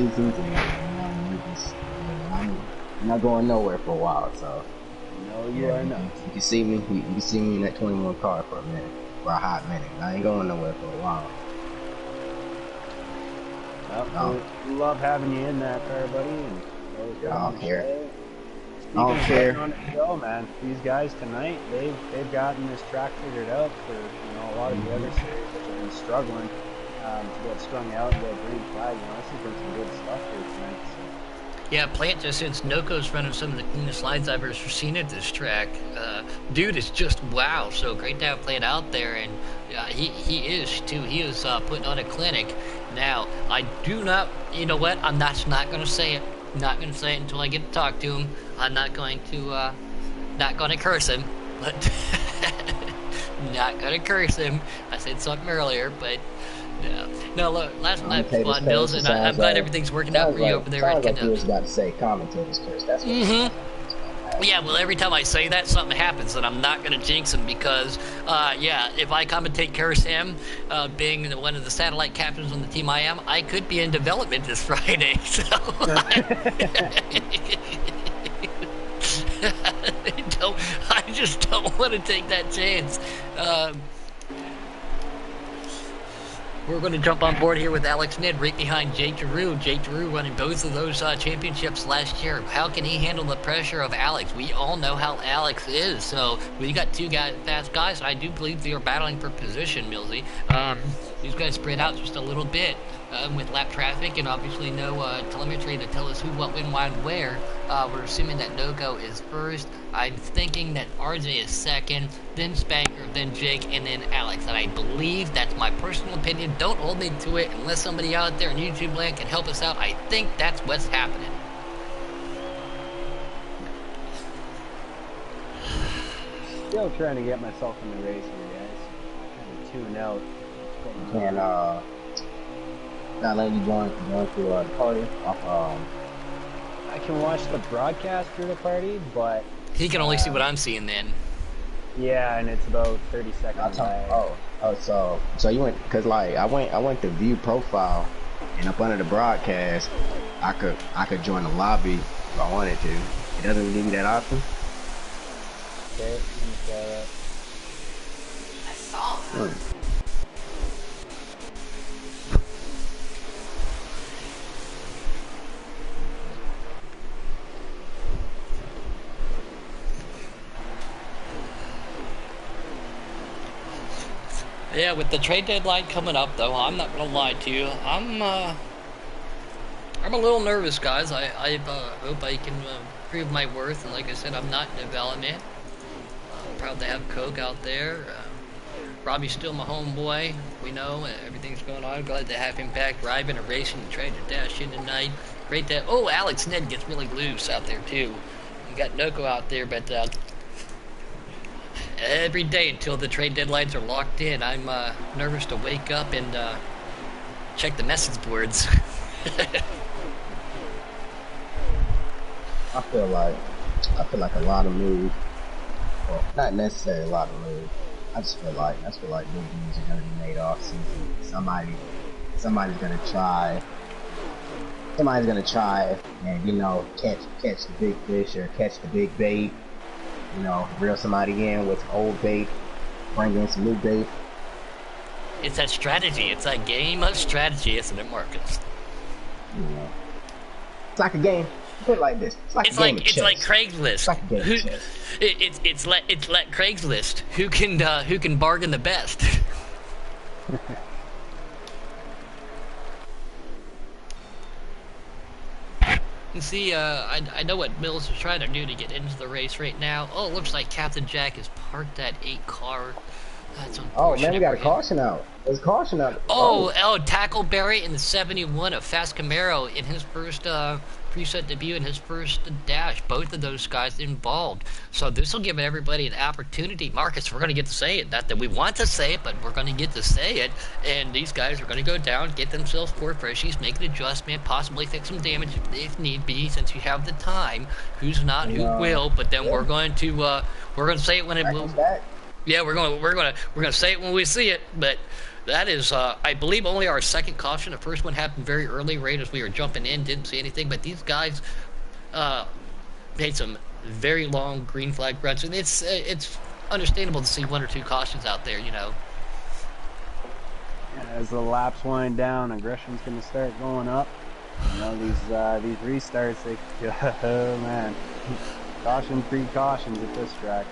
and I'm not going nowhere for a while. So no, you are not. You can see me. You can see me in that 21 car for a minute, for a hot minute. I ain't going nowhere for a while. Well, we love having you in that car, buddy. And I don't care. I don't care. On the show, man. These guys tonight, they've gotten this track figured out for a lot of the other series which have been struggling to get strung out and get green flag. This has been some good stuff here tonight. So. Yeah, Plant just says Noko's running some of the cleanest lines I've ever seen at this track. Dude is just wow. So great to have Plant out there, and he is too. He is putting on a clinic. Now, I do not. You know what? I'm not going to say it. Not going to say it until I get to talk to him. I'm not going to curse him, but not going to curse him. I said something earlier, but no. Look, last night was fun, Bills, and I'm glad everything's working out for you over there at Canucks. You was about to say commentators curse. That's what Yeah, well, every time I say that, something happens, and I'm not going to jinx him because, if I commentate curse him, being one of the satellite captains on the team I am, I could be in development this Friday, so... I just don't want to take that chance. We're going to jump on board here with Alex Ned right behind Jake Giroux. Jake Giroux running both of those championships last year. How can he handle the pressure of Alex? We all know how Alex is. So we got two fast guys, and I do believe they are battling for position, Millsy. These guys spread out just a little bit with lap traffic and obviously no telemetry to tell us who, what, when, why, and where. We're assuming that No-Go is first. I'm thinking that RJ is second, then Spanker, then Jake, and then Alex. And I believe that's my personal opinion. Don't hold me to it unless somebody out there in YouTube land can help us out. I think that's what's happening. Still trying to get myself in the race here, guys. Kind of tune out. And not letting you join to the party. I can watch the broadcast through the party, but he can only see what I'm seeing then. Yeah, and it's about 30 seconds. So you went, cause like I went to view profile, and up under the broadcast, I could join the lobby if I wanted to. It doesn't give me that option. Okay, let me try that. I saw that. Yeah, with the trade deadline coming up, though, I'm not gonna lie to you. I'm a little nervous, guys. I hope I can prove my worth. And like I said, I'm not in development. I'm proud to have Coke out there. Robbie's still my homeboy. We know everything's going on. Glad to have him back driving a racing and trying to dash in tonight. Great that. Oh, Alex Ned gets really loose out there too. We got Noko out there, but every day until the trade deadlines are locked in, I'm nervous to wake up and check the message boards. I feel like a lot of moves. Well, not necessarily a lot of moves. I just feel like big moves are gonna be made off season. Somebody's gonna try. Somebody's gonna try and catch the big fish or catch the big bait. Reel somebody in with old bait, bring in some new bait. It's that strategy. It's that game of strategy, isn't it, Marcus? It's like a game. Put it like this. It's like Craigslist. It's like a game of chess. It's like Craigslist. Who can bargain the best? You see, I know what Mills is trying to do to get into the race right now. Oh, it looks like Captain Jack has parked that 8 car. That's unfortunate. Oh man, we got a caution out. There's a caution out. Oh, Tackleberry in the 71 of Fast Camaro in his first preset debut in his first dash. Both of those guys involved. So this will give everybody an opportunity. Marcus, we're going to get to say it. Not that we want to say it, but we're going to get to say it. And these guys are going to go down, get themselves 4 freshies, make an adjustment, possibly fix some damage if need be, since you have the time. Who's not, who will. But then we're going to say it when it will. Yeah, we're gonna say it when we see it, but that is, I believe, only our second caution. The first one happened very early, right as we were jumping in, didn't see anything. But these guys made some very long green flag runs, and it's understandable to see 1 or 2 cautions out there, Yeah, as the laps wind down, aggression's gonna start going up. These restarts, oh man, caution, precautions at this track.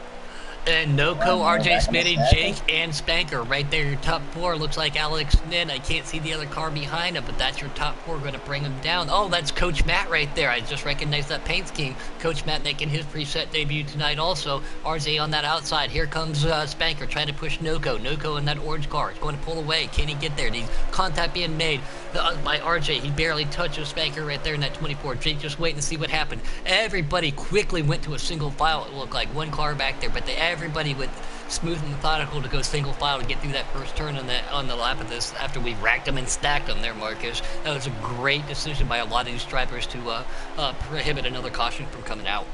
And Noko, RJ Smitty, Jake, and Spanker right there. Your top 4 looks like Alex Nin. I can't see the other car behind him, but that's your top 4 going to bring him down. Oh, that's Coach Matt right there. I just recognized that paint scheme. Coach Matt making his preset debut tonight also. RJ on that outside. Here comes Spanker trying to push Noko. Noko in that orange car. It's going to pull away. Can he get there? There's contact being made by RJ. He barely touches Spanker right there in that 24. Jake just waiting to see what happened. Everybody quickly went to a single file. It looked like 1 car back there, but everybody with smooth and methodical to go single file to get through that first turn on the lap of this after we racked them and stacked them there, Marcus. That was a great decision by a lot of these drivers to prohibit another caution from coming out.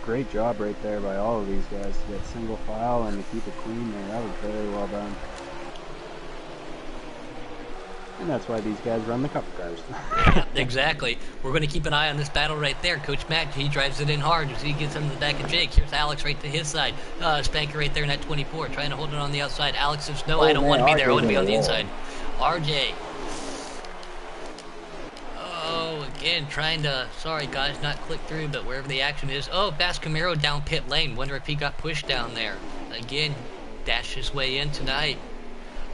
Great job right there by all of these guys to get single file and to keep it clean there. That was very well done. And that's why these guys run the cup cars. Exactly. We're going to keep an eye on this battle right there. Coach Matt, he drives it in hard as he gets him to the back of Jake. Here's Alex right to his side. Spanker right there in that 24, trying to hold it on the outside. Alex says, no, I don't want to be there. I want to be on the inside. RJ. Oh, again, trying to, sorry guys, not click through, but wherever the action is. Oh, Fast Camaro down pit lane. Wonder if he got pushed down there. Again, dash his way in tonight.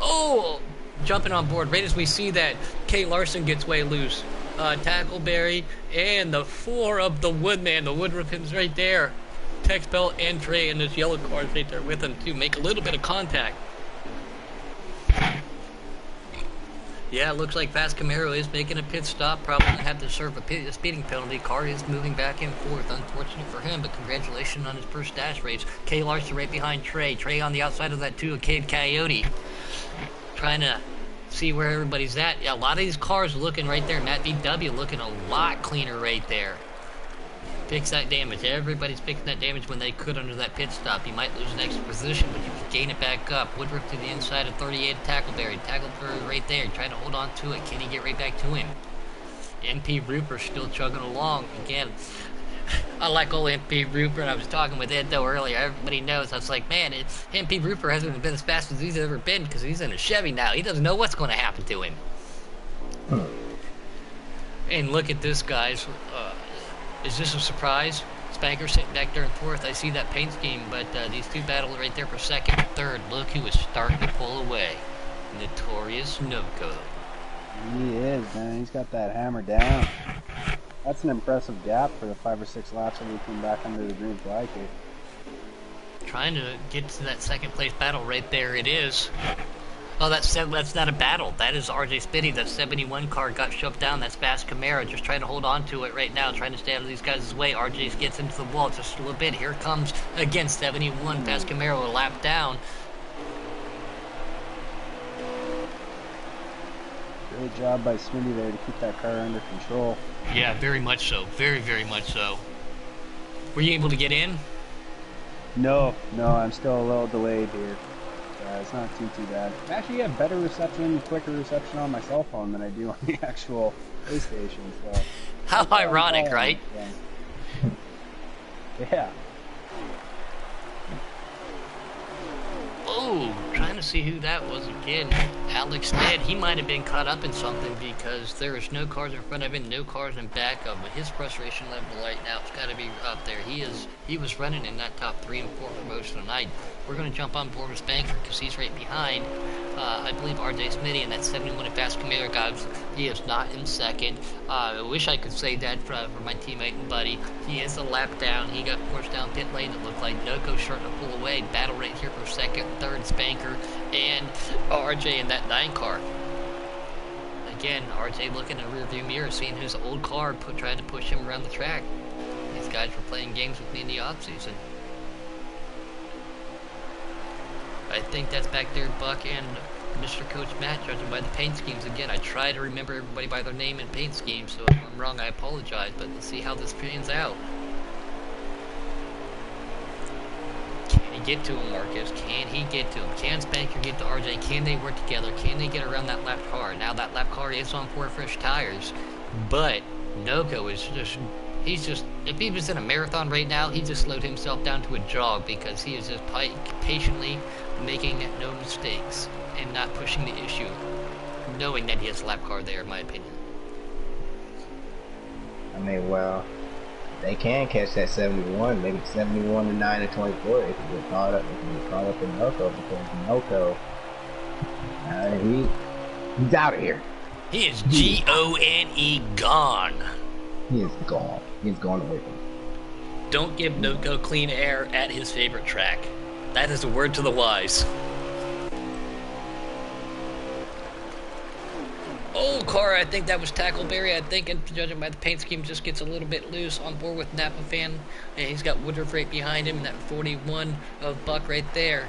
Oh! Jumping on board right as we see that Kay Larson gets way loose. Tackleberry and the 4 of the Woodman, the Woodruffins right there. Tex Bell and Trey and this yellow car right there with them to make a little bit of contact. Yeah, it looks like Fast Camaro is making a pit stop. Probably going to have to serve a speeding penalty. Car is moving back and forth. Unfortunate for him, but congratulations on his first dash race. Kay Larson right behind Trey. Trey on the outside of that too, a Cade Coyote. Trying to see where everybody's at. Yeah, a lot of these cars looking right there. Matt VW looking a lot cleaner right there. Picks that damage. Everybody's picking that damage when they could under that pit stop. You might lose an extra position, but you can gain it back up. Woodruff to the inside of 38 of Tackleberry. Tackleberry right there, trying to hold on to it. Can he get right back to him? MP Rupert still chugging along. Again, I like old MP Rupert. I was talking with Ed though earlier. Everybody knows. I was like, man, MP Rupert hasn't been as fast as he's ever been because he's in a Chevy now. He doesn't know what's going to happen to him. And look at this, guys. Is this a surprise? Spanker sitting back there in 4th. I see that paint scheme, but these 2 battle right there for 2nd and 3rd. Look who is starting to pull away. Notorious Noko. He is, man. He's got that hammer down. That's an impressive gap for the 5 or 6 laps that we came back under the green flag here. Trying to get to that second place battle right there. It is. Oh, that's not a battle. That is RJ Spitty. That 71 car got shoved down. That's Fast Camaro. Just trying to hold on to it right now. Trying to stay out of these guys' way. RJ gets into the wall just a little bit. Here comes, again, 71. Fast Camaro a lap down. Great job by Smitty there to keep that car under control. Yeah, very much so. Very, very much so. Were you able to get in? No, I'm still a little delayed here. It's not too bad. I actually have better reception, quicker reception on my cell phone than I do on the actual PlayStation. So how ironic, right? Yeah. Oh, trying to see who that was again. Alex Ned, he might have been caught up in something because there is no cars in front of him, no cars in back of him. His frustration level right now has got to be up there. He was running in that top 3 and 4 for most of the night. We're going to jump on board with Spanker because he's right behind, I believe, RJ Smitty, and that 71 and Fast Camaro guys. He is not in second. I wish I could say that for my teammate and buddy. He is a lap down. He got forced down pit lane. It looked like Noco starting to pull away. Battle right here for second, third, Spanker, and RJ in that 9 car. Again, RJ looking in the rearview mirror, seeing his old car trying to push him around the track. These guys were playing games with me in the offseason. I think that's back there, Buck and Mr. Coach Matt, judging by the paint schemes. Again, I try to remember everybody by their name and paint schemes, so if I'm wrong, I apologize, but let's see how this pans out. Can he get to him, Marcus? Can he get to him? Can Spanker get to RJ? Can they work together? Can they get around that lap car? Now that lap car is on 4 fresh tires, but Noco is just, if he was in a marathon right now, he just slowed himself down to a jog because he is just patiently making no mistakes and not pushing the issue, knowing that he has a lap car there, in my opinion. I mean, well, they can catch that 71, maybe 71 to 9 and 24. They can get caught up. They can get caught up in Noco because Noco, he's out of here. He is Gone gone. He is gone. He's gone away from him. Don't give Noco clean air at his favorite track. That is a word to the wise. Oh, car, I think that was Tackleberry. I think, judging by the paint scheme, just gets a little bit loose on board with Napa Fan. And he's got Woodruff right behind him, and that 41 of Buck right there.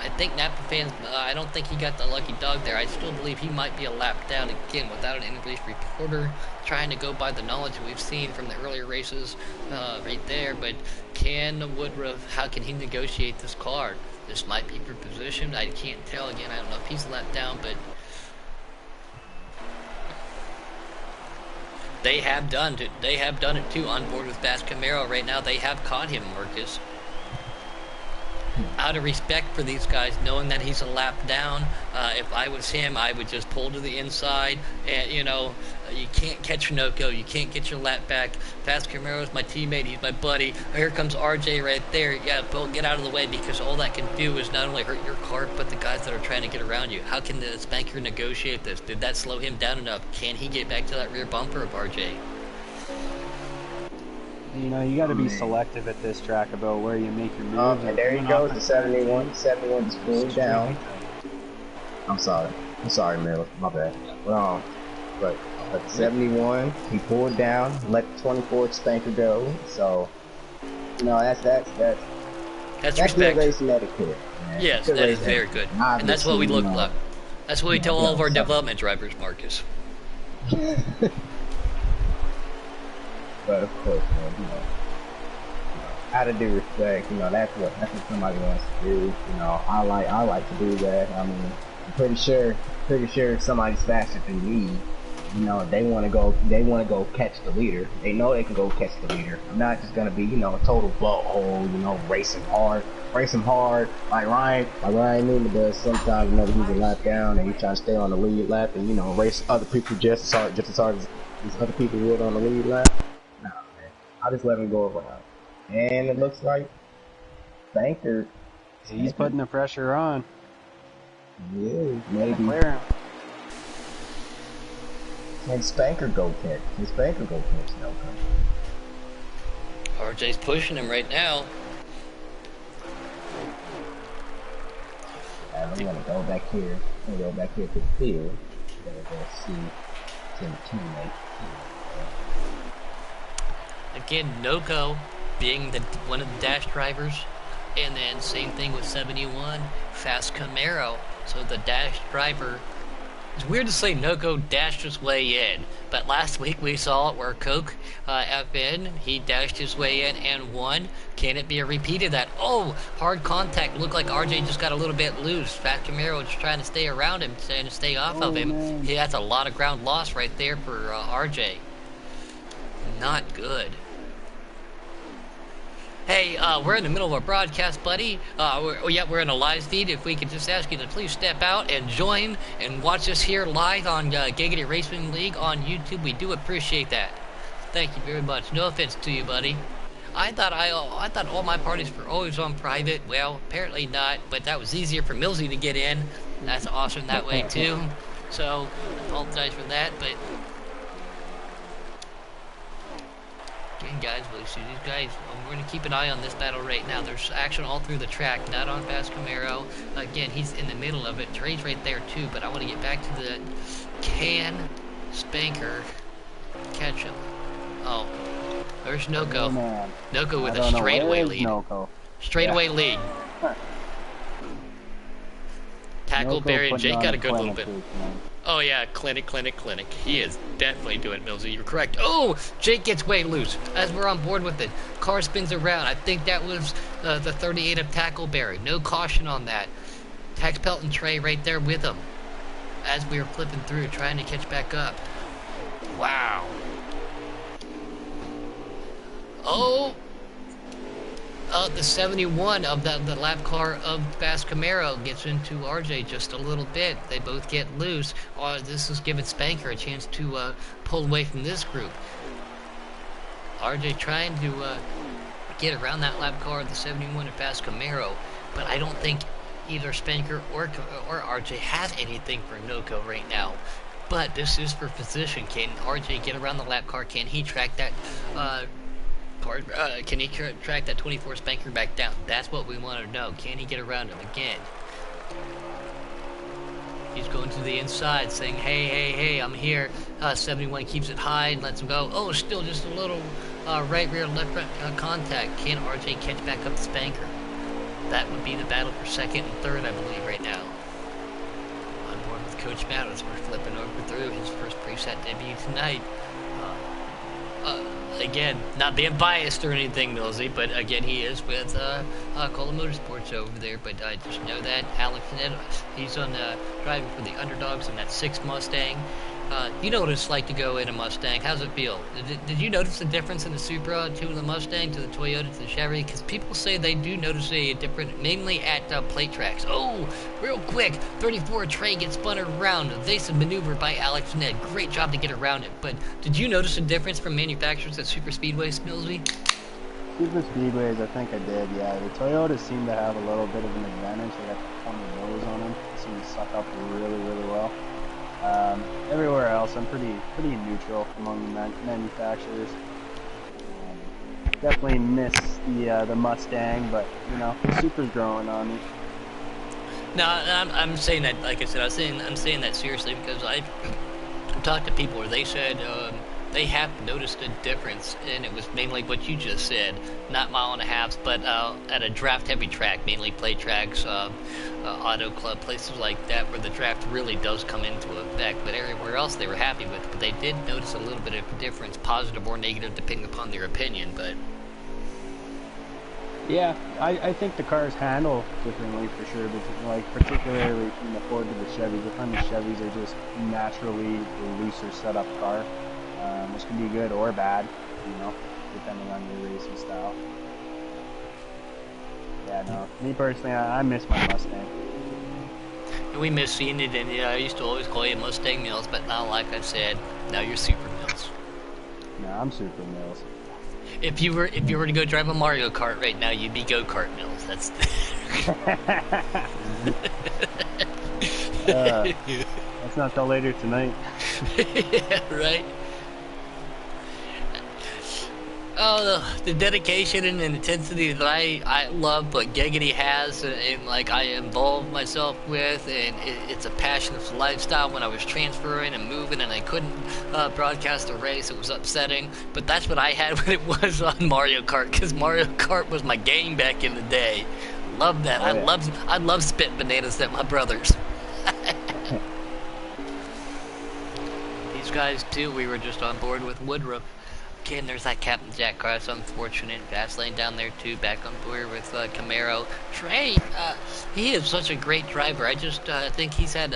I think Napa Fan, I don't think he got the lucky dog there. I still believe he might be a lap down again without an English reporter, trying to go by the knowledge we've seen from the earlier races right there. But can Woodruff, how can he negotiate this car? This might be for position. I can't tell. Again, I don't know if he's a lap down, but they have done it. They have done it too on board with Fast Camaro right now. They have caught him, Marcus. Out of respect for these guys, knowing that he's a lap down, if I was him, I would just pull to the inside. And, you know, you can't catch Noco. You can't get your lap back. Fast Camaro's my teammate. He's my buddy. Here comes RJ right there. Yeah, Bill, get out of the way, because all that can do is not only hurt your car, but the guys that are trying to get around you. How can the Spanker negotiate this? Did that slow him down enough? Can he get back to that rear bumper of RJ? You know, you got to be selective at this track about where you make your moves. And there he goes, the 71. 71 is pulled down. I'm sorry, Miller. My bad. But 71, he pulled down, let the 24 Spanker go. So, you know, that's respect. Good racing etiquette. Man. Yes, Good that is racing very etiquette. good. And that's what we look like. That's what we tell all of our development drivers, Marcus. But of course, man, you know, out of due respect, you know, that's what somebody wants to do. You know, I like to do that. I mean, I'm pretty sure if somebody's faster than me, you know, they want to go catch the leader. They know they can go catch the leader. I'm not just gonna be, you know, a total butthole, you know, racing hard like Ryan Newman does sometimes. You know, he's a lap down and he's trying to stay on the lead lap and, you know, race other people just as hard as these other people would on the lead lap. Nah, man, I just let him go around. And it looks like Spanker. He's putting the pressure on. Yeah, maybe. Can Spanker go catch? Noco? RJ's pushing him right now. I'm gonna go back here. I'm gonna go back here to the field. I'm gonna go see the teammate. Again, Noko being one of the dash drivers, and then same thing with 71, Fast Camaro. So the dash driver. It's weird to say Noko dashed his way in, but last week we saw it where Coke FN, he dashed his way in and won. Can it be a repeat of that? Oh, hard contact. Looked like RJ just got a little bit loose. Fat Camaro just trying to stay around him, trying to stay off of him. Man. He has a lot of ground loss right there for RJ. Not good. Hey, we're in the middle of our broadcast, buddy. We're in a live feed. If we could just ask you to please step out and join and watch us here live on Giggity Racing League on YouTube. We do appreciate that. Thank you very much. No offense to you, buddy. I thought all my parties were always on private. Well, apparently not, but that was easier for Millsy to get in. That's awesome that way too. So, I apologize for that, but again, guys, we'll see these guys. We're going to keep an eye on this battle right now. There's action all through the track, not on Fast Camaro. Again, he's in the middle of it. Trey's right there, too, but I want to get back to the Spanker catch him. Oh, there's Noko. Man. Noko with a straightaway lead. Noko? Straightaway lead. Tackleberry and Jake got a good little bit. Oh yeah, clinic. He is definitely doing it, Millsy. You're correct. Oh, Jake gets way loose. As we're on board with it, car spins around. I think that was the 38 of Tackleberry. No caution on that. Tax Pelt and Trey right there with him. As we were flipping through, trying to catch back up. Wow. Oh. The 71 of the lap car of Fast Camaro gets into RJ just a little bit. They both get loose. This is giving Spanker a chance to pull away from this group. RJ trying to get around that lap car of the 71 of Fast Camaro, but I don't think either Spanker or RJ have anything for Noko right now. But this is for position. Can RJ get around the lap car? Can he track that can he track that 24 Spanker back down? That's what we want to know. Can he get around him again? He's going to the inside saying, hey, I'm here. 71 keeps it high and lets him go. Oh, still just a little right rear, left front contact. Can RJ catch back up the Spanker? That would be the battle for second and third, I believe, right now. On board with Coach Matt as we're flipping over through his first preset debut tonight. Again, not being biased or anything, Millsy, but again, he is with Cola Motorsports over there. But I just know that Alex Ned, he's on driving for the underdogs in that 6 Mustang. You know what it's like to go in a Mustang. How's it feel? Did you notice the difference in the Supra to the Mustang, to the Toyota, to the Chevy? Because people say they do notice a different, mainly at plate tracks. Oh, real quick, 34 Trey gets spun around. Evasive maneuver by Alex Ned. Great job to get around it. But did you notice a difference from manufacturers at Super Speedways, Millsy? Super Speedways, I think I did, yeah. The Toyotas seem to have a little bit of an advantage. They got the corner nose on them. They seem to suck up really, really well. Everywhere else, I'm pretty neutral among the manufacturers. Definitely miss the Mustang, but you know, the Supra's growing on me. No, I'm saying that, like I said, I'm saying that seriously because I've talked to people where they said they have noticed a difference, and it was mainly what you just said, not mile and a halves, but at a draft-heavy track, mainly play tracks, auto club, places like that, where the draft really does come into effect. But everywhere else, they were happy with it. But they did notice a little bit of a difference, positive or negative, depending upon their opinion. But yeah, I think the cars handle differently for sure, but like particularly from the Ford to the Chevys. I find the Chevys are just naturally a looser setup car, which can be good or bad, you know, depending on your racing style. Yeah, no, me personally, I miss my Mustang. we miss seeing it, and I used to always call you Mustang Mills, but now, like I said, now you're Super Mills. No, I'm Super Mills. If you were to go drive a Mario Kart right now, you'd be Go-Kart Mills. That's that's not till later tonight. yeah, right. Oh, the dedication and intensity that I love what Giggity has, and like I involved myself with, and it's a passionate lifestyle. When I was transferring and moving and I couldn't broadcast a race, it was upsetting. But that's what I had when it was on Mario Kart, because Mario Kart was my game back in the day. Love that. Oh, yeah. I love spit bananas at my brothers. These guys too. We were just on board with Woodruff. Again, there's that Captain Jack car. It's unfortunate. Fast lane down there too. Back on board with Camaro. Trey, he is such a great driver. I just think he's had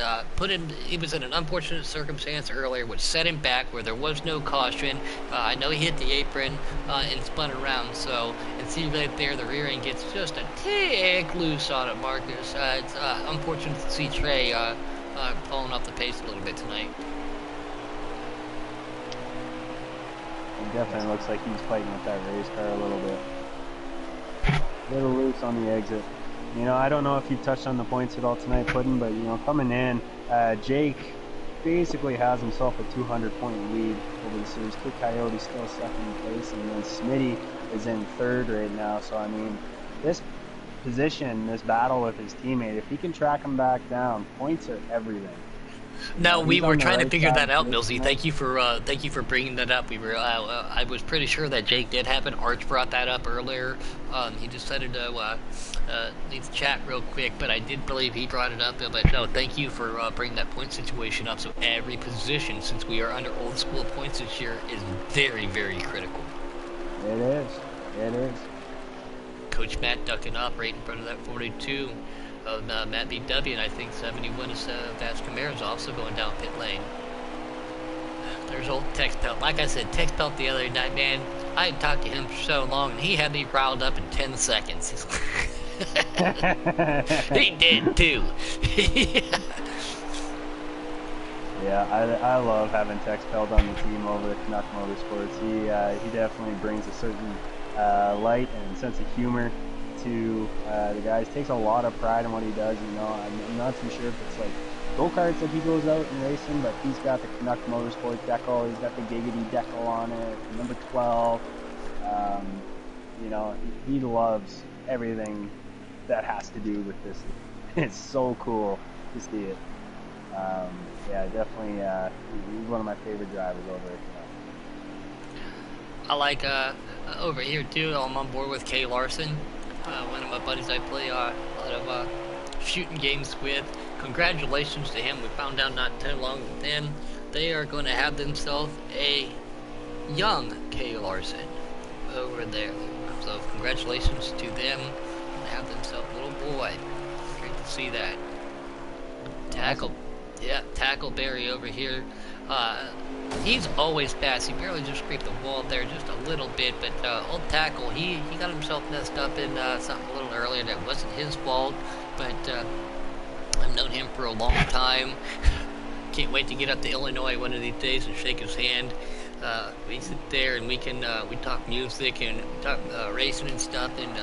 he was in an unfortunate circumstance earlier, which set him back where there was no caution. I know he hit the apron and spun around. So, and see right there, the rear end gets just a tick loose on it, Marcus. It's unfortunate to see Trey falling off the pace a little bit tonight. It definitely looks like he's fighting with that race car a little bit. A little loose on the exit. You know, I don't know if you touched on the points at all tonight, Puddin', but, you know, coming in, Jake basically has himself a 200-point lead over the series. Kid Coyote still second place, and then Smitty is in third right now. So, I mean, this position, this battle with his teammate, if he can track him back down, points are everything. No, we were trying to figure that out, side. Millsy. Thank you for bringing that up. We were I was pretty sure that Jake did have it. Arch brought that up earlier. He decided to need to chat real quick, but I did believe he brought it up. But no, thank you for bringing that point situation up. So every position, since we are under old school points this year, is very, very critical. It is. It is. Coach Matt ducking up right in front of that 42. Of Matt BW, and I think 71 is Vaz Camaro's also going down pit lane. There's old Tex Pelt. Like I said, Tex Pelt the other night, man, I had talked to him for so long, and he had me riled up in 10 seconds. He did, too. Yeah, I love having Tex Pelt on the team over at Canuck Motorsports. He definitely brings a certain light and sense of humor to the guys. Takes a lot of pride in what he does. You know, I'm not too sure if it's like go-karts that he goes out and racing, but he's got the Canuck Motorsports decal. He's got the Giggity decal on it, number 12. You know, he loves everything that has to do with this. It's so cool to see it. Yeah, definitely. He's one of my favorite drivers over at Canuck. I like over here too. I'm on board with Kay Larson. One of my buddies I play a lot of shooting games with. Congratulations to him. We found out not too long with them. They are going to have themselves a young Kay Larson over there. So congratulations to them. They have themselves a little boy. Great to see that. Tackleberry over here. He's always fast. He barely just scraped the wall there just a little bit, but old Tackle, he got himself messed up in something a little earlier that wasn't his fault, but I've known him for a long time. Can't wait to get up to Illinois one of these days and shake his hand. We sit there and we talk music and we talk racing and stuff, and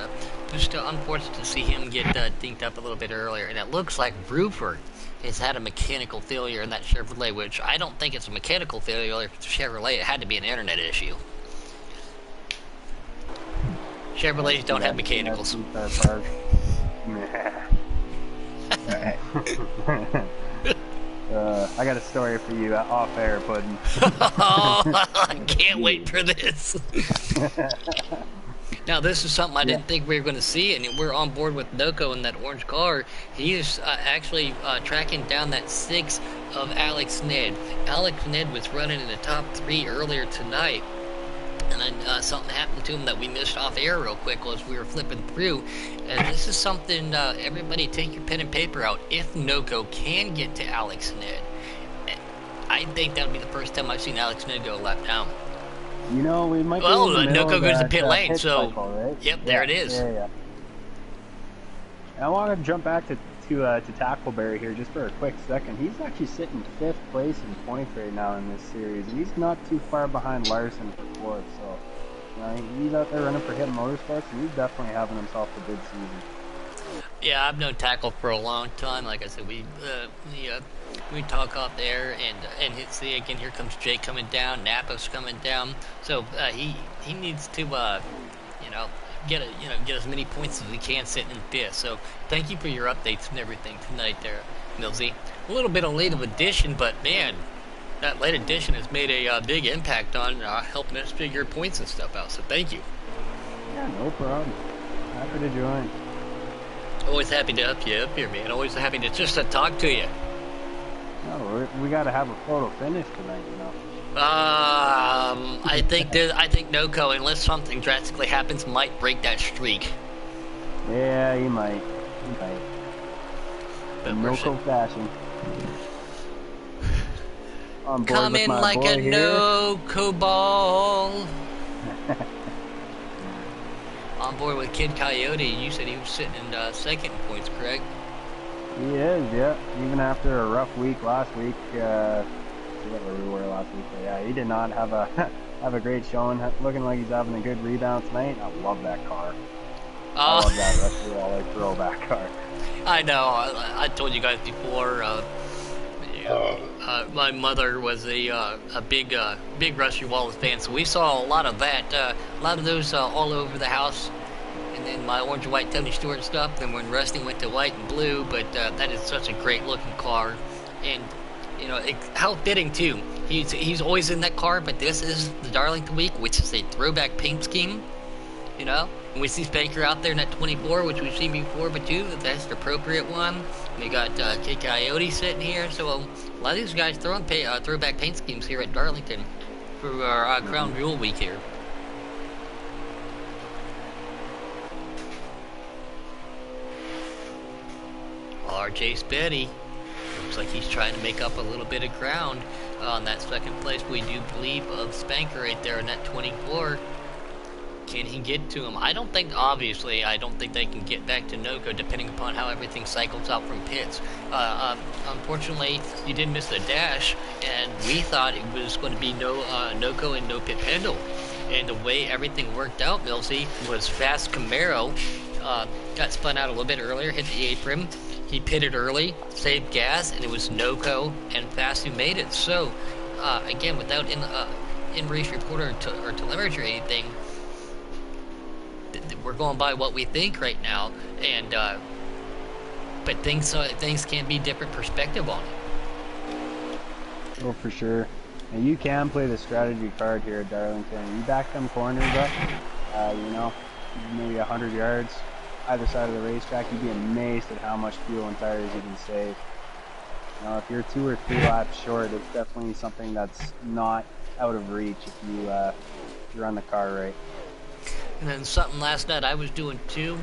just unfortunate to see him get dinked up a little bit earlier. And it looks like Rupert has had a mechanical failure in that Chevrolet, which I don't think it's a mechanical failure for Chevrolet. It had to be an internet issue. Chevrolets don't have mechanicals. I got a story for you off air, Puddin'. Oh, I can't wait for this. Now, this is something I didn't think we were going to see, and we're on board with Noko in that orange car. He is actually tracking down that 6 of Alex Ned. Alex Ned was running in the top 3 earlier tonight, and then something happened to him that we missed off air real quick as we were flipping through. And this is something, everybody take your pen and paper out. If Noko can get to Alex Ned, I think that would be the first time I've seen Alex Ned go a lap down. You know, we might. Well, Noko goes to pit lane, pit so cycle, right? Yep, there it is. Yeah. I want to jump back to Tackleberry here just for a quick second. He's actually sitting 5th place in points right now in this series, and he's not too far behind Larson for 4th. So, you know, he's out there running for Hidden Motorsports, and he's definitely having himself a good season. Yeah, I've known Tackle for a long time. Like I said, we talk out there, and see again. Here comes Jake coming down. Napa's coming down. So he needs to you know get as many points as he can sitting in fifth. So thank you for your updates and everything tonight, there, Millsy. A little bit of late of addition, but man, that late addition has made a big impact on helping us figure points and stuff out. So thank you. Yeah, no problem. Happy to join. Always happy to help you up here, man. Always happy to just to talk to you. No, we got to have a photo finish tonight, you know. I think Noko, unless something drastically happens, might break that streak. Yeah, he might. In Noko fashion. On board Come with in my like boy a here. Noko ball. On board with Kid Coyote. You said he was sitting in second in points, correct? He is, yeah. Even after a rough week last week, I forget where we were last week, but yeah, he did not have a have a great showing. Looking like he's having a good rebound tonight. I love that car. I love that Rusty Waller throwback car. I know. I told you guys before. My mother was a big Rusty Wallace fan, so we saw a lot of that. A lot of those all over the house. And then my orange and white Tony Stewart stuff. Then when Rusty went to white and blue, but that is such a great looking car, and you know how fitting too. He's always in that car, but this is the Darlington week, which is a throwback paint scheme. You know, and we see Spanker out there in that 24, which we've seen before, but too that's the appropriate one. We got Kid Coyote sitting here, so a lot of these guys throwing throwback paint schemes here at Darlington for our Crown Jewel week here. RJ Spetty. Looks like he's trying to make up a little bit of ground on that second place. We do believe of Spanker right there in that 24. Can he get to him? I don't think they can get back to Noko depending upon how everything cycles out from pits. Unfortunately, you did miss the dash, and we thought it was going to be Noko and no pit Pendle. And the way everything worked out, Millsy, was Fast Camaro got spun out a little bit earlier, hit the apron. He pitted early, saved gas, and it was Noko and Fast who made it. So, again, without in-race report or telemetry or anything, we're going by what we think right now. And but things can be different perspective on it. Oh, for sure. And you can play the strategy card here at Darlington. You back them corners up, you know, maybe 100 yards. Either side of the racetrack, you'd be amazed at how much fuel and tires you can save. You know, if you're 2 or 3 laps short, it's definitely something that's not out of reach if you run the car right. And then something last night I was doing too,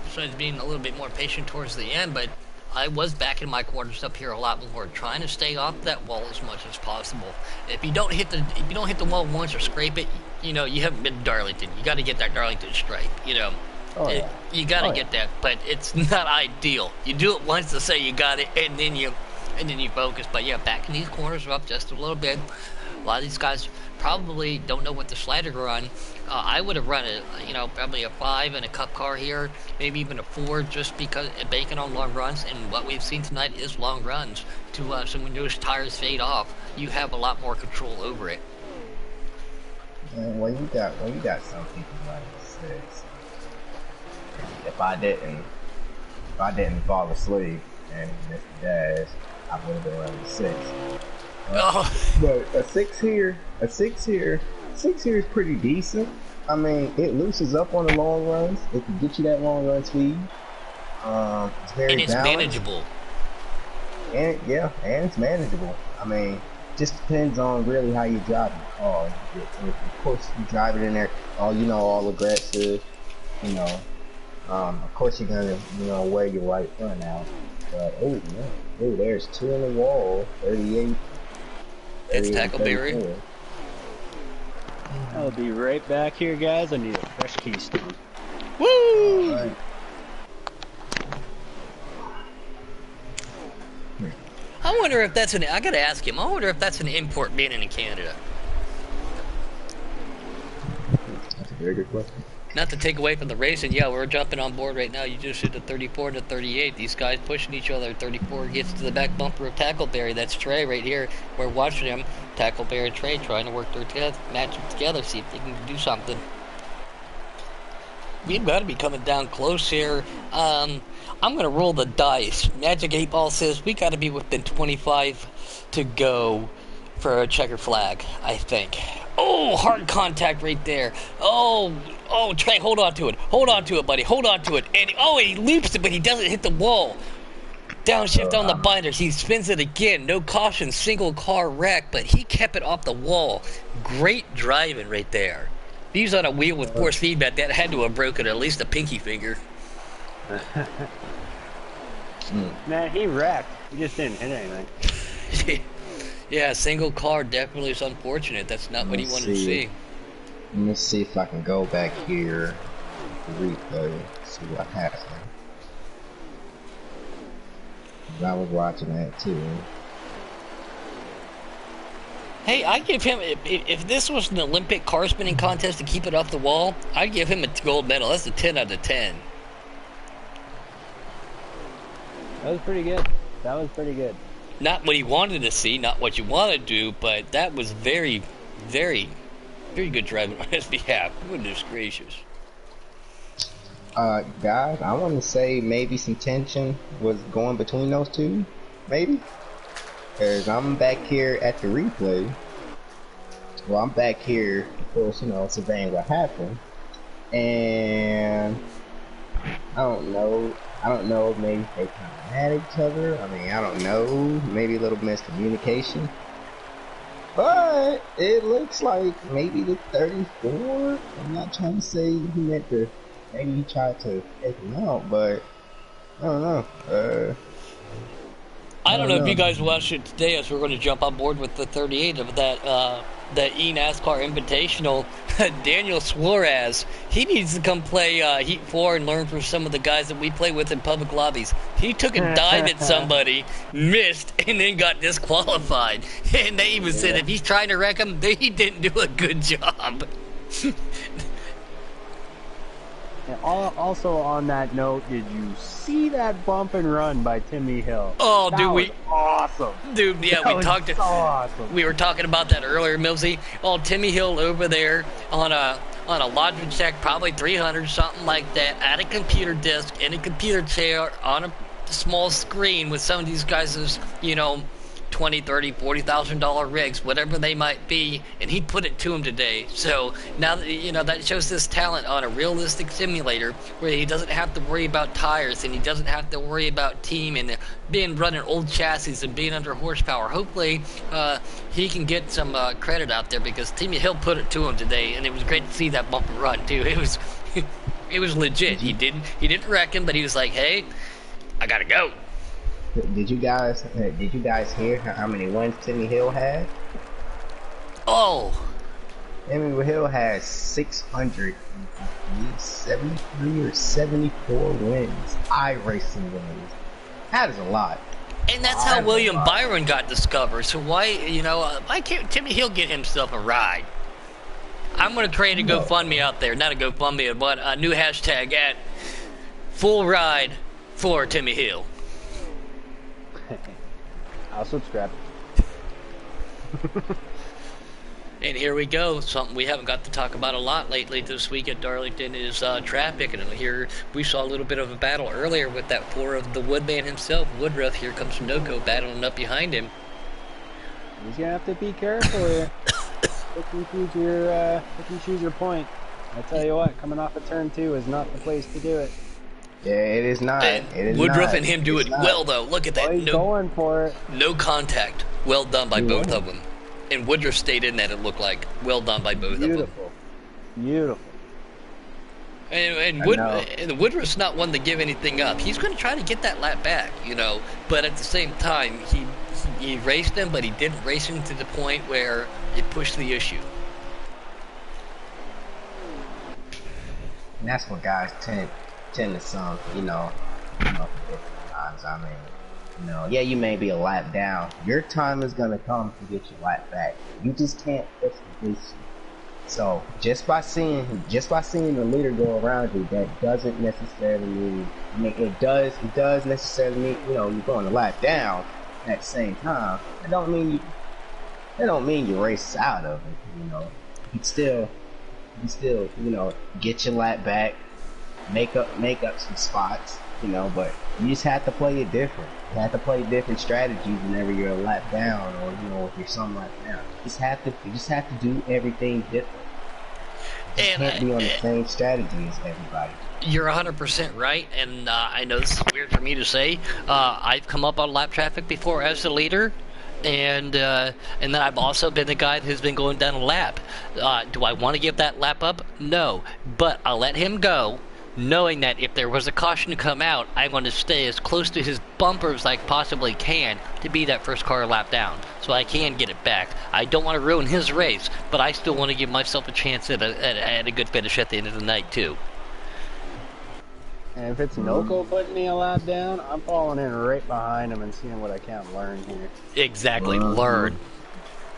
besides being a little bit more patient towards the end, but I was backing my corners up here a lot more, trying to stay off that wall as much as possible. If you don't hit the wall once or scrape it, you know you haven't been to Darlington. You got to get that Darlington stripe, you know. Oh, yeah. You gotta get that, but it's not ideal. You do it once to say you got it, and then you focus. But yeah, backing these corners up just a little bit. A lot of these guys probably don't know what the slider run. I would have run probably a 5 in a cup car here, maybe even a 4, just because banking on long runs. And what we've seen tonight is long runs. So when those tires fade off, you have a lot more control over it. And when you got some people running 6. If I didn't fall asleep and miss the dash, I would have been running 6. But a 6 here is pretty decent. I mean, it loosens up on the long runs. It can get you that long run speed. It's very and it's balanced. manageable. And it's manageable. I mean, just depends on really how you drive the car. Of course, you drive it in there, all aggressive, of course you're gonna, wear your right front out. But there's 2 in the wall, 38. It's Tackleberry. I'll be right back here, guys. I need a fresh keystone. Woo! Right. I wonder if that's I gotta ask him. I wonder if that's an import being in Canada. That's a Very good question. Not to take away from the racing, yeah, we're jumping on board right now. You just hit the 34 to 38. These guys pushing each other. 34 gets to the back bumper of Tackleberry. That's Trey right here. We're watching him. Tackleberry and Trey trying to work their match them together, see if they can do something. We've got to be coming down close here. I'm going to roll the dice. Magic 8 Ball says we got to be within 25 to go for a checker flag, I think. Oh, hard contact right there. Oh, Trey, hold on to it. Hold on to it, buddy. Hold on to it. And, he leaps it, but he doesn't hit the wall. Downshift on the binders. He spins it again. No caution, single car wreck, but he kept it off the wall. Great driving right there. If he's on a wheel with force feedback, that had to have broken at least a pinky finger. Man, he wrecked. He just didn't hit anything. Yeah, single car definitely is unfortunate. That's not what he wanted to see. Let me see if I can go back here, replay, see what happened. I was watching that too. Hey, I give him, if this was an Olympic car spinning contest to keep it off the wall, I'd give him a gold medal. That's a 10 out of 10. That was pretty good. That was pretty good. Not what he wanted to see, not what you want to do, but that was very, very, very good driving on his behalf. Goodness gracious. Guys, I want to say maybe some tension was going between those two, maybe. Because I'm back here at the replay. Well, I'm back here, of course, surveying what happened. And I don't know if maybe they kind of mad at each other. I mean, I don't know. Maybe a little miscommunication. But it looks like maybe the 34. I'm not trying to say he meant to. Maybe he tried to take him out, but I don't know. I don't know if you guys watched it today, as we're going to jump on board with the 38 of that eNASCAR Invitational. Daniel Suarez, he needs to come play Heat 4 and learn from some of the guys that we play with in public lobbies. He took a dive at somebody, missed, and then got disqualified. And they even said if he's trying to wreck him, he didn't do a good job. And also on that note, did you see that bump and run by Timmy Hill? Oh, that dude, was awesome. Dude, yeah, that we talked. So awesome. We were talking about that earlier, Millsy. Oh, Timmy Hill over there on a Logitech, probably 300, something like that, at a computer desk in a computer chair on a small screen with some of these guys' $20, $30, $40,000 rigs, whatever they might be, and he put it to him today. So now that shows his talent on a realistic simulator where he doesn't have to worry about tires and he doesn't have to worry about team and running old chassis and being under horsepower. Hopefully he can get some credit out there, because Timmy Hill put it to him today, and it was great to see that bump and run too. It was legit. He didn't wreck him, but he was like, hey, I gotta go. Did you guys hear how many wins Timmy Hill had? Oh, Timmy Hill has 673 or 74 wins, iRacing wins. That is a lot. And that's how William Byron got discovered. So why can't Timmy Hill get himself a ride? I'm going to create a GoFundMe out there. Not a GoFundMe, but a new hashtag at Full Ride for Timmy Hill. I'll subscribe. And here we go. Something we haven't got to talk about a lot lately this week at Darlington is traffic. And here we saw a little bit of a battle earlier with that 4 of the Woodman himself, Woodruff. Here comes Noco battling up behind him. He's gonna have to be careful here. Pick and choose your point. I tell you what, coming off of turn 2 is not the place to do it. Yeah, it is not. Woodruff and him do it well, though. Look at that. He's going for it. No contact. Well done by both of them. And Woodruff stayed in that, it looked like. Well done by both of them. Beautiful. And Woodruff's not one to give anything up. He's going to try to get that lap back, But at the same time, he raced him, but he didn't race him to the point where it pushed the issue. And that's what guys tend to some, for different times. I mean, yeah, you may be a lap down. Your time is gonna come to get your lap back. You just can't push the issue. So just by seeing the leader go around you, that doesn't necessarily mean. I mean, it does necessarily mean you're going to lap down at the same time. It don't mean you race out of it. You can still get your lap back, make up some spots. But you just have to play it different. You have to play different strategies whenever you're a lap down, or if you're some lap down. You just have to do everything different. You can't be on the same strategy as everybody. You're 100% right, and I know this is weird for me to say. I've come up on lap traffic before as a leader, and then I've also been the guy who's been going down a lap. Do I want to give that lap up? No, but I'll let him go, knowing that if there was a caution to come out, I'm going to stay as close to his bumper as I possibly can to be that first car lap down, so I can get it back. I don't want to ruin his race, but I still want to give myself a chance at a good finish at the end of the night, too. And if it's Noko putting me a lap down, I'm falling in right behind him and seeing what I can learn here. Exactly, learn.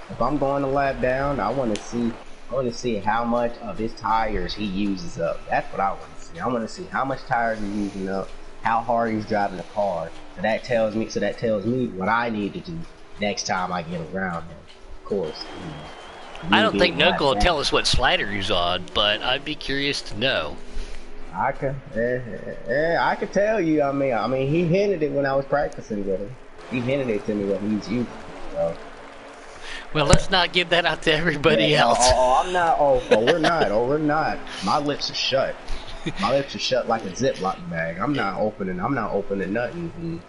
If I'm going to lap down, I want to see how much of his tires he uses up. That's what I want to see. I want to see how much tires he's using up, how hard he's driving the car. So that tells me what I need to do next time I get around him. Of course. I don't think Noko will tell us what slider he's on, but I'd be curious to know. I could tell you. I mean, he hinted it when I was practicing with him. He hinted it to me what he's using. So. Well, let's not give that out to everybody else. I'm not. We're not. We're not. My lips are shut. My lips are shut like a Ziploc bag. I'm not opening nothing.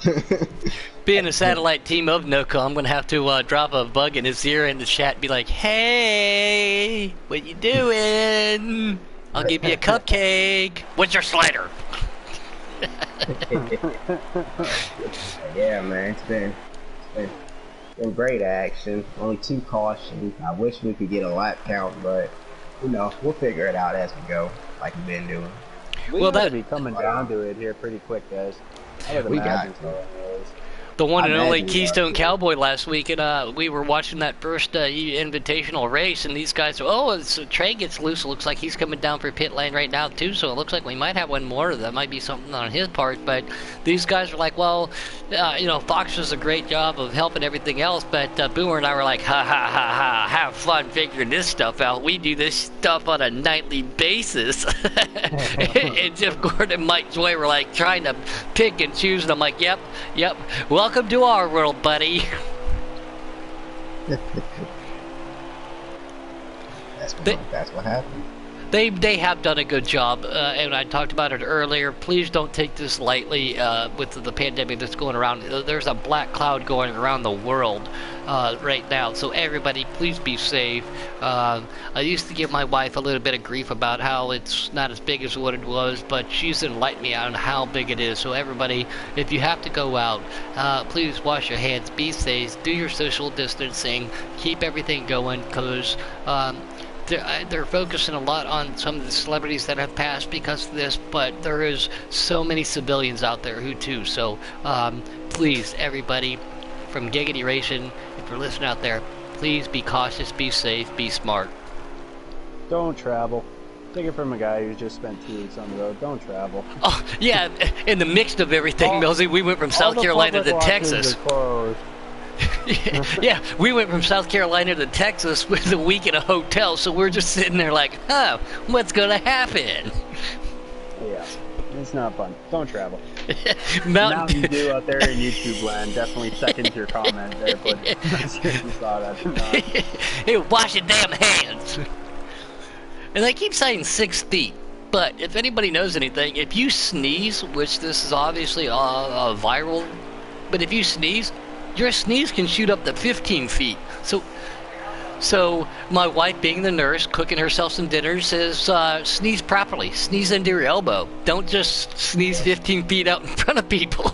Being a satellite team of Noko, I'm gonna have to drop a bug in his ear in the chat and be like, "Hey, what you doing? I'll give you a cupcake. What's your slider?" Yeah, man, it's been great action. Only 2 cautions. I wish we could get a lap count, but we'll figure it out as we go, like we've been doing. Well, that'll be coming down to it here pretty quick, guys. I would imagine so. The one and only Keystone Cowboy last week, and we were watching that first invitational race, and these guys, Trey gets loose. It looks like he's coming down for pit lane right now, too, so it looks like we might have one more. That might be something on his part, but these guys were like, well, Fox does a great job of helping everything else, but Boomer and I were like, ha, ha, ha, ha, have fun figuring this stuff out. We do this stuff on a nightly basis. And Jeff Gordon and Mike Joy were like trying to pick and choose, and I'm like, yep, welcome to our world, buddy. That's what happened. They have done a good job, and I talked about it earlier. Please don't take this lightly with the pandemic that's going around. There's a black cloud going around the world right now, so everybody, please be safe. I used to give my wife a little bit of grief about how it's not as big as what it was, but she's enlightened me on how big it is. So everybody, if you have to go out, please wash your hands, be safe, do your social distancing, keep everything going, because they're focusing a lot on some of the celebrities that have passed because of this, but there is so many civilians out there who too. So please, everybody, from Giggity Racing, if you're listening out there, please be cautious, be safe, be smart. Don't travel. Take it from a guy who just spent 2 weeks on the road. Don't travel. Oh, yeah, in the mix of everything, Millsy, we went from South Carolina to Texas. Yeah, we went from South Carolina to Texas with a week in a hotel, so we're just sitting there like, what's gonna happen? Yeah, it's not fun. Don't travel. Mountain Dew out there in YouTube land. Definitely second your comment there, but I seriously saw that. Hey, wash your damn hands. And they keep saying 6 feet. But if anybody knows anything, if you sneeze, which this is obviously a viral, but if you sneeze, your sneeze can shoot up to 15 feet. So my wife, being the nurse, cooking herself some dinner, says, sneeze properly. Sneeze into your elbow. Don't just sneeze 15 feet out in front of people.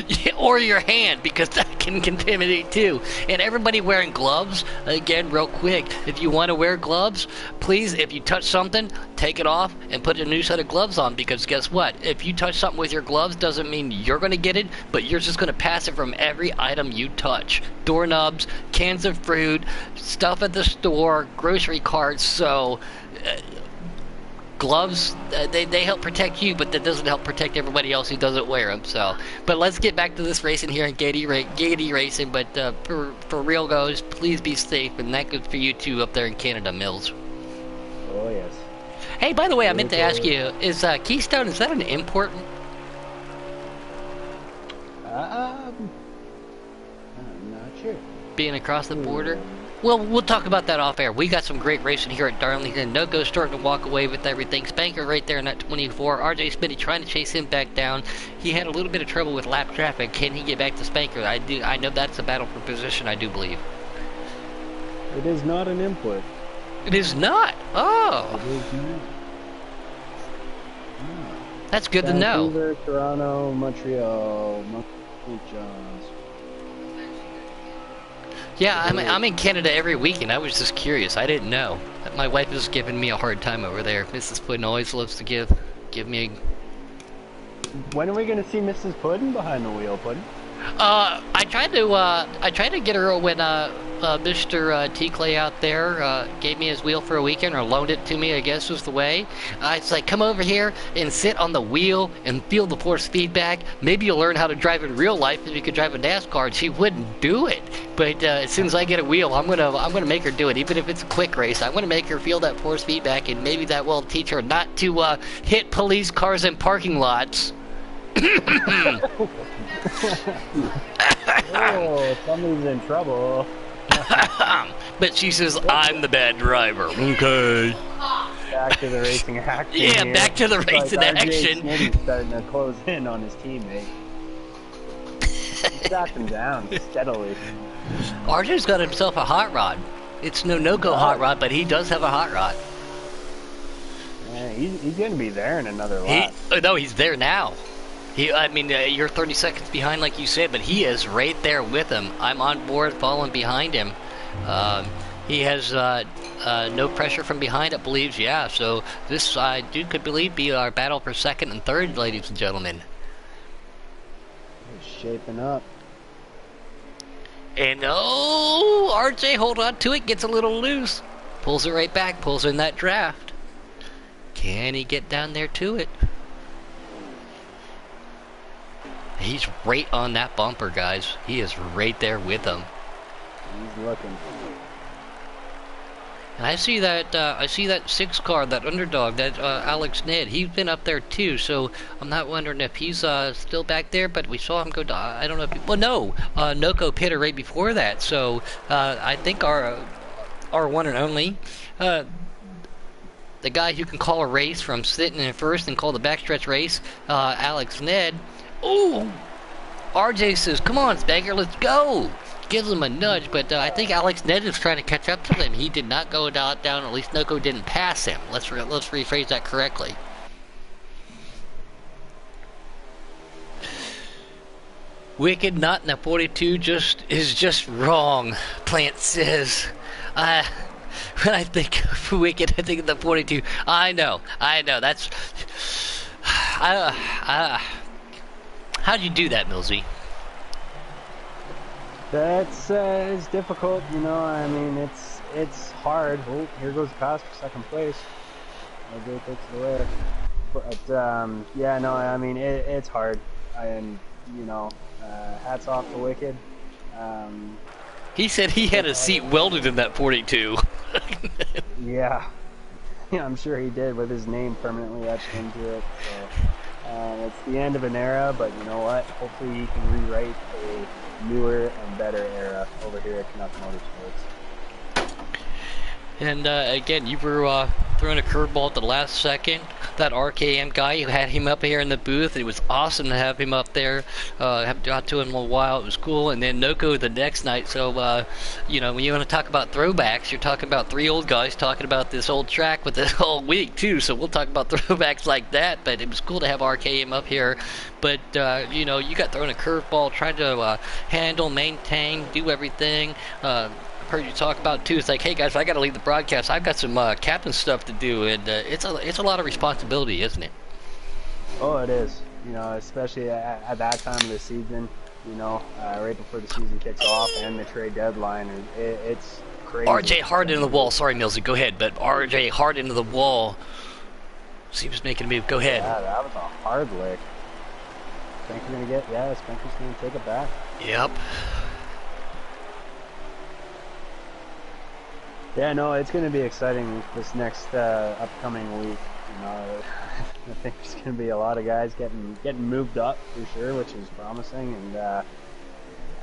Yeah, or your hand, because that can contaminate too. And everybody wearing gloves, again, real quick, if you want to wear gloves, please, if you touch something, take it off and put a new set of gloves on, because guess what? If you touch something with your gloves, doesn't mean you're going to get it, but you're just going to pass it from every item you touch. Doorknobs, cans of fruit, stuff at the store, grocery carts, so... gloves, they help protect you, but that doesn't help protect everybody else who doesn't wear them. So, but let's get back to this racing here in Gaiety Racing. But for real goes, please be safe, and that goes for you too up there in Canada, Mills. Oh yes. Hey, by the way, I meant to ask you: is Keystone, is that an import? I'm not sure. Being across the border? Well, we'll talk about that off air. We got some great racing here at Darlington. No-Go starting to walk away with everything. Spanker right there in that 24. RJ Smitty trying to chase him back down. He had a little bit of trouble with lap traffic. Can he get back to Spanker? I know that's a battle for position, I do believe. It is not an input. It is not? Oh. It is not. No. That's good to know. Vancouver, Toronto, Montreal, St. John's. Yeah, I'm in Canada every weekend. I was just curious. I didn't know. My wife is giving me a hard time over there. Mrs. Puddin always loves to give me When are we going to see Mrs. Puddin behind the wheel, Puddin? I tried to get her when Mr. T. Clay out there gave me his wheel for a weekend, or loaned it to me, I guess was the way. It's like, come over here and sit on the wheel and feel the force feedback. Maybe you'll learn how to drive in real life if you could drive a NASCAR. And she wouldn't do it. But as soon as I get a wheel, I'm gonna make her do it, even if it's a quick race. I'm gonna make her feel that force feedback, and maybe that will teach her not to hit police cars in parking lots. Oh, somebody's in trouble. But she says, I'm the bad driver. Okay. Back to the racing action. Yeah, here. back to the racing RJ action. Smitty's starting to close in on his teammate. He's got him down steadily. RJ's got himself a hot rod. It's no-go hot rod, but he does have a hot rod. Yeah, he's going to be there in another lap. No, he's there now. You're 30 seconds behind, like you said, but he is right there with him. I'm on board, following behind him. He has no pressure from behind, it believes. Yeah, so this, I could believe, be our battle for second and third, ladies and gentlemen. It's shaping up. And RJ, hold on to it, gets a little loose. Pulls it right back, pulls in that draft. Can he get down there to it? He's right on that bumper, guys. He is right there with them. He's looking. And I see that 6 car, that underdog, that Alex Ned. He's been up there too. So I'm not wondering if he's still back there. But we saw him go. I don't know if. Noko pitted right before that. So I think our one and only. The guy who can call a race from sitting in first and call the backstretch race, Alex Ned. Ooh! RJ says, come on, Spanker, let's go! Gives him a nudge, but I think Alex Ned is trying to catch up to him. He did not go down, at least Noko didn't pass him. Let's rephrase that correctly. Wicked not in the 42 is just wrong, Plant says. When I think of Wicked, I think of the 42. I know, that's... How'd you do that, Millsy? That's it's difficult, you know. I mean, it's hard. Oh, here goes Cost for second place. RJ takes it away. But yeah, no, I mean it's hard, and you know, hats off to Wicked. He said he had a seat welded in that 42. Yeah, I'm sure he did, with his name permanently etched into it. So. It's the end of an era, but you know what? Hopefully he can rewrite a newer and better era over here at Canuck Motorsports. And again, you were throwing a curveball at the last second. that RKM guy who had him up here in the booth. It was awesome to have him up there. Haven't got to him in a while. It was cool. And then Noko the next night. So, you know, when you want to talk about throwbacks, you're talking about three old guys talking about this old track with the whole week, too. So we'll talk about throwbacks like that. But it was cool to have RKM up here. But, you know, you got thrown a curveball, trying to handle, maintain, do everything. Heard you talk about too. It's like, hey guys, I got to leave the broadcast. I've got some captain stuff to do, and it's a lot of responsibility, isn't it? Oh, it is. You know, especially at that time of the season. You know, right before the season kicks off and the trade deadline, it's crazy. RJ hard into the wall. Sorry, Millsy, go ahead. But RJ hard into the wall. See who's making a move. Go ahead. Yeah, that was a hard lick. Spencer's gonna get. Yeah, Spencer's gonna take it back. Yep. Yeah, no, it's going to be exciting this next upcoming week. You know, I think there's going to be a lot of guys getting moved up for sure, which is promising. And I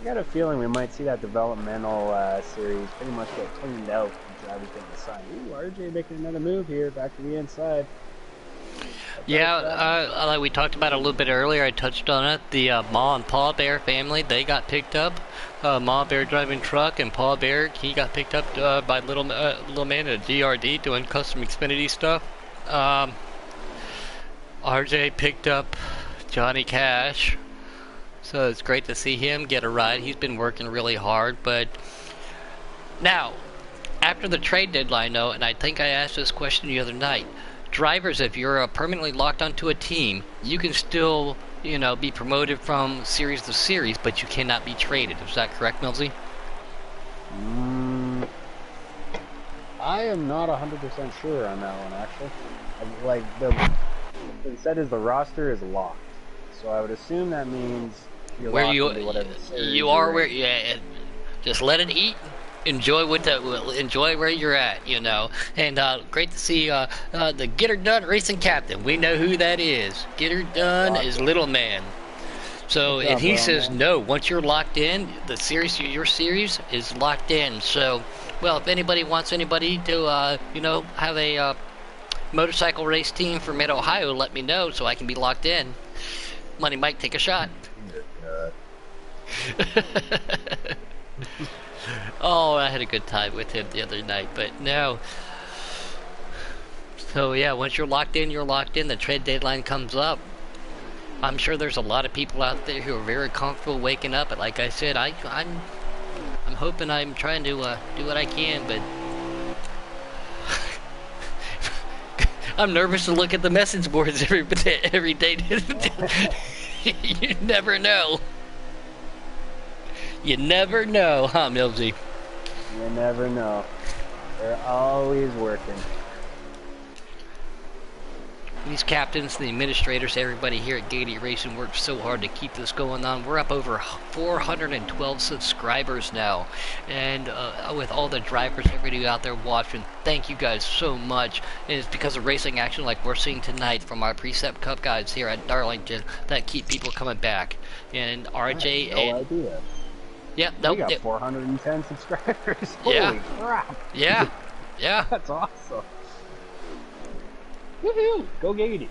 got a feeling we might see that developmental series pretty much get cleaned out. The drivers getting assigned. Ooh, RJ making another move here, back to the inside. Yeah, like we talked about a little bit earlier, I touched on it. The Ma and Pa Bear family, they got picked up. Ma Bear driving truck, and Pa Bear, he got picked up by little man at DRD doing custom Xfinity stuff. RJ picked up Johnny Cash, so it's great to see him get a ride. He's been working really hard, but now, after the trade deadline, though, and I think I asked this question the other night, drivers, if you're permanently locked onto a team, you can still, you know, be promoted from series to series, but you cannot be traded. Is that correct, Millsy? I am not 100% sure on that one, actually. Like, what it said is the roster is locked. So I would assume that means you're where locked into whatever series you are, you're where, in. yeah, just let it eat. Enjoy enjoy where you're at, you know. And great to see the Get Her Done racing captain. We know who that is. Get Her Done is Little Man. So, and he says no. Once you're locked in, the series, your series is locked in. So, well, if anybody wants anybody to, you know, have a motorcycle race team for Mid Ohio, let me know so I can be locked in. Money Mike, take a shot. Oh, I had a good time with him the other night, but no. So yeah, once you're locked in, you're locked in. The trade deadline comes up. I'm sure there's a lot of people out there who are very comfortable waking up. But like I said, I'm hoping, I'm trying to do what I can, but I'm nervous to look at the message boards every day. You never know. You never know, huh, Millsy? You never know. They're always working. These captains, the administrators, everybody here at Gaiety Racing works so hard to keep this going on. We're up over 412 subscribers now. And with all the drivers, everybody out there watching, thank you guys so much. And it's because of racing action like we're seeing tonight from our Precept Cup guys here at Darlington that keep people coming back. And RJ I had no idea. Yeah, we got 410 subscribers. Yeah. Holy crap. Yeah. Yeah. That's awesome. Woohoo! Go Gaiety.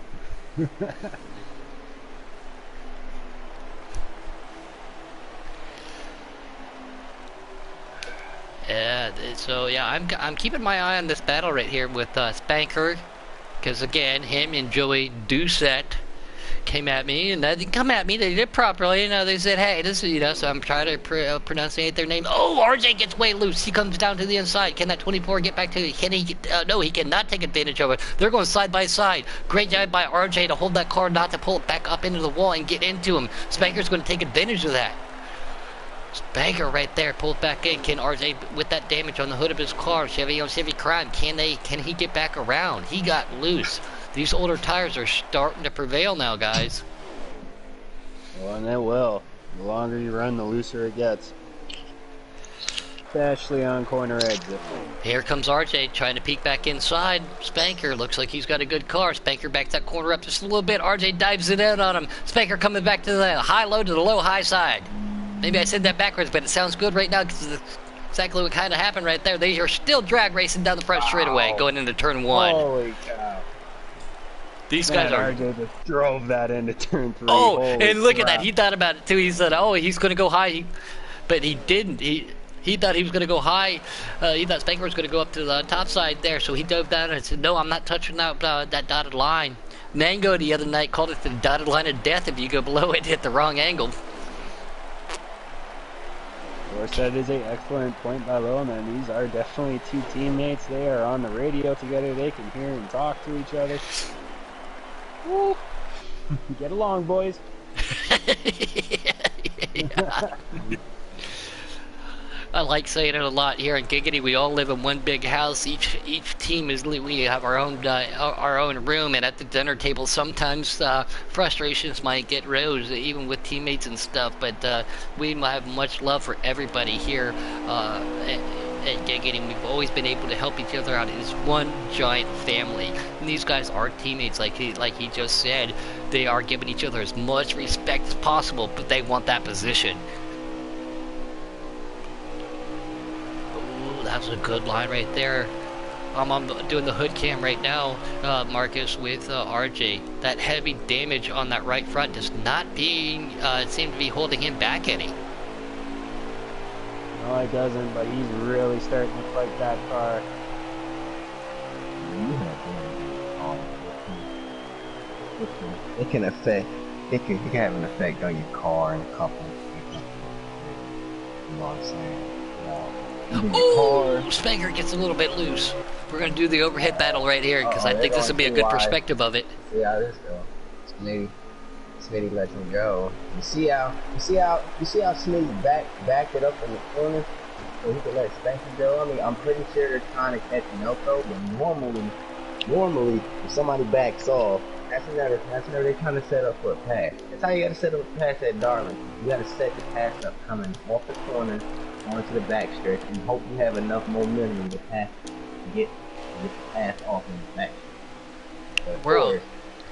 Yeah, so yeah, I'm keeping my eye on this battle right here with Spanker, because again, him and Joey Doucette came at me, and they didn't come at me, they did it properly. You know, they said, hey, this is, you know, so I'm trying to pronunciate their name. Oh, RJ gets way loose. He comes down to the inside. Can that 24 get back to it? Can he no, he cannot take advantage of it. They're going side by side. Great job by RJ to hold that car, not to pull it back up into the wall and get into him. Spanker's going to take advantage of that. Spanker right there pulled back in. Can RJ, with that damage on the hood of his car, Chevy on Chevy crime, can he get back around? He got loose. These older tires are starting to prevail now, guys. Well, and it will. The longer you run, the looser it gets. Especially on corner exit. Here comes RJ trying to peek back inside. Spanker looks like he's got a good car. Spanker backs that corner up just a little bit. RJ dives it in on him. Spanker coming back to the high-low to the low-high side. Maybe I said that backwards, but it sounds good right now because it's exactly what kind of happened right there. They are still drag racing down the front straightaway going into turn one. Holy cow. These guys Man, are. RJ just drove that into turn 3. Oh, Holy and look at that. crap. He thought about it too. He said, "Oh, he's going to go high," but he didn't. He thought he was going to go high. He thought Spanker was going to go up to the top side there, so he dove down and said, "No, I'm not touching that dotted line." Mango the other night called it the dotted line of death if you go below it, hit the wrong angle. Or said is a excellent point by Lowman. These are definitely two teammates. They are on the radio together. They can hear and talk to each other. Woo. Get along, boys. Yeah. I like saying it a lot here in Giggity. We all live in one big house. Each team we have our own room, and at the dinner table sometimes frustrations might get rose, even with teammates and stuff. But we have much love for everybody here at Giggity. We've always been able to help each other out. It's one giant family. And these guys are teammates, like he just said. They are giving each other as much respect as possible, but they want that position. That's a good line right there. I'm doing the hood cam right now, Marcus, with RJ. That heavy damage on that right front does not seem to be holding him back any. No, it doesn't, but he's really starting to fight that car. It can affect. It can have an effect on your car and a couple. You know what I'm saying? Oh, Spanker gets a little bit loose. We're gonna do the overhead battle right here because I think this would be a good perspective of it. See how this goes. Smitty lets him go. You see how Smitty backed it up in the corner so he could let Spanker go. I mean, I'm pretty sure they're trying to catch Noko, but normally if somebody backs off, that's another they're trying to set up for a pass. That's how you gotta set up a pass at Darlington. You gotta set the pass up coming off the corner onto the back stretch and hope you have enough momentum to get the pass off in the back. But of course,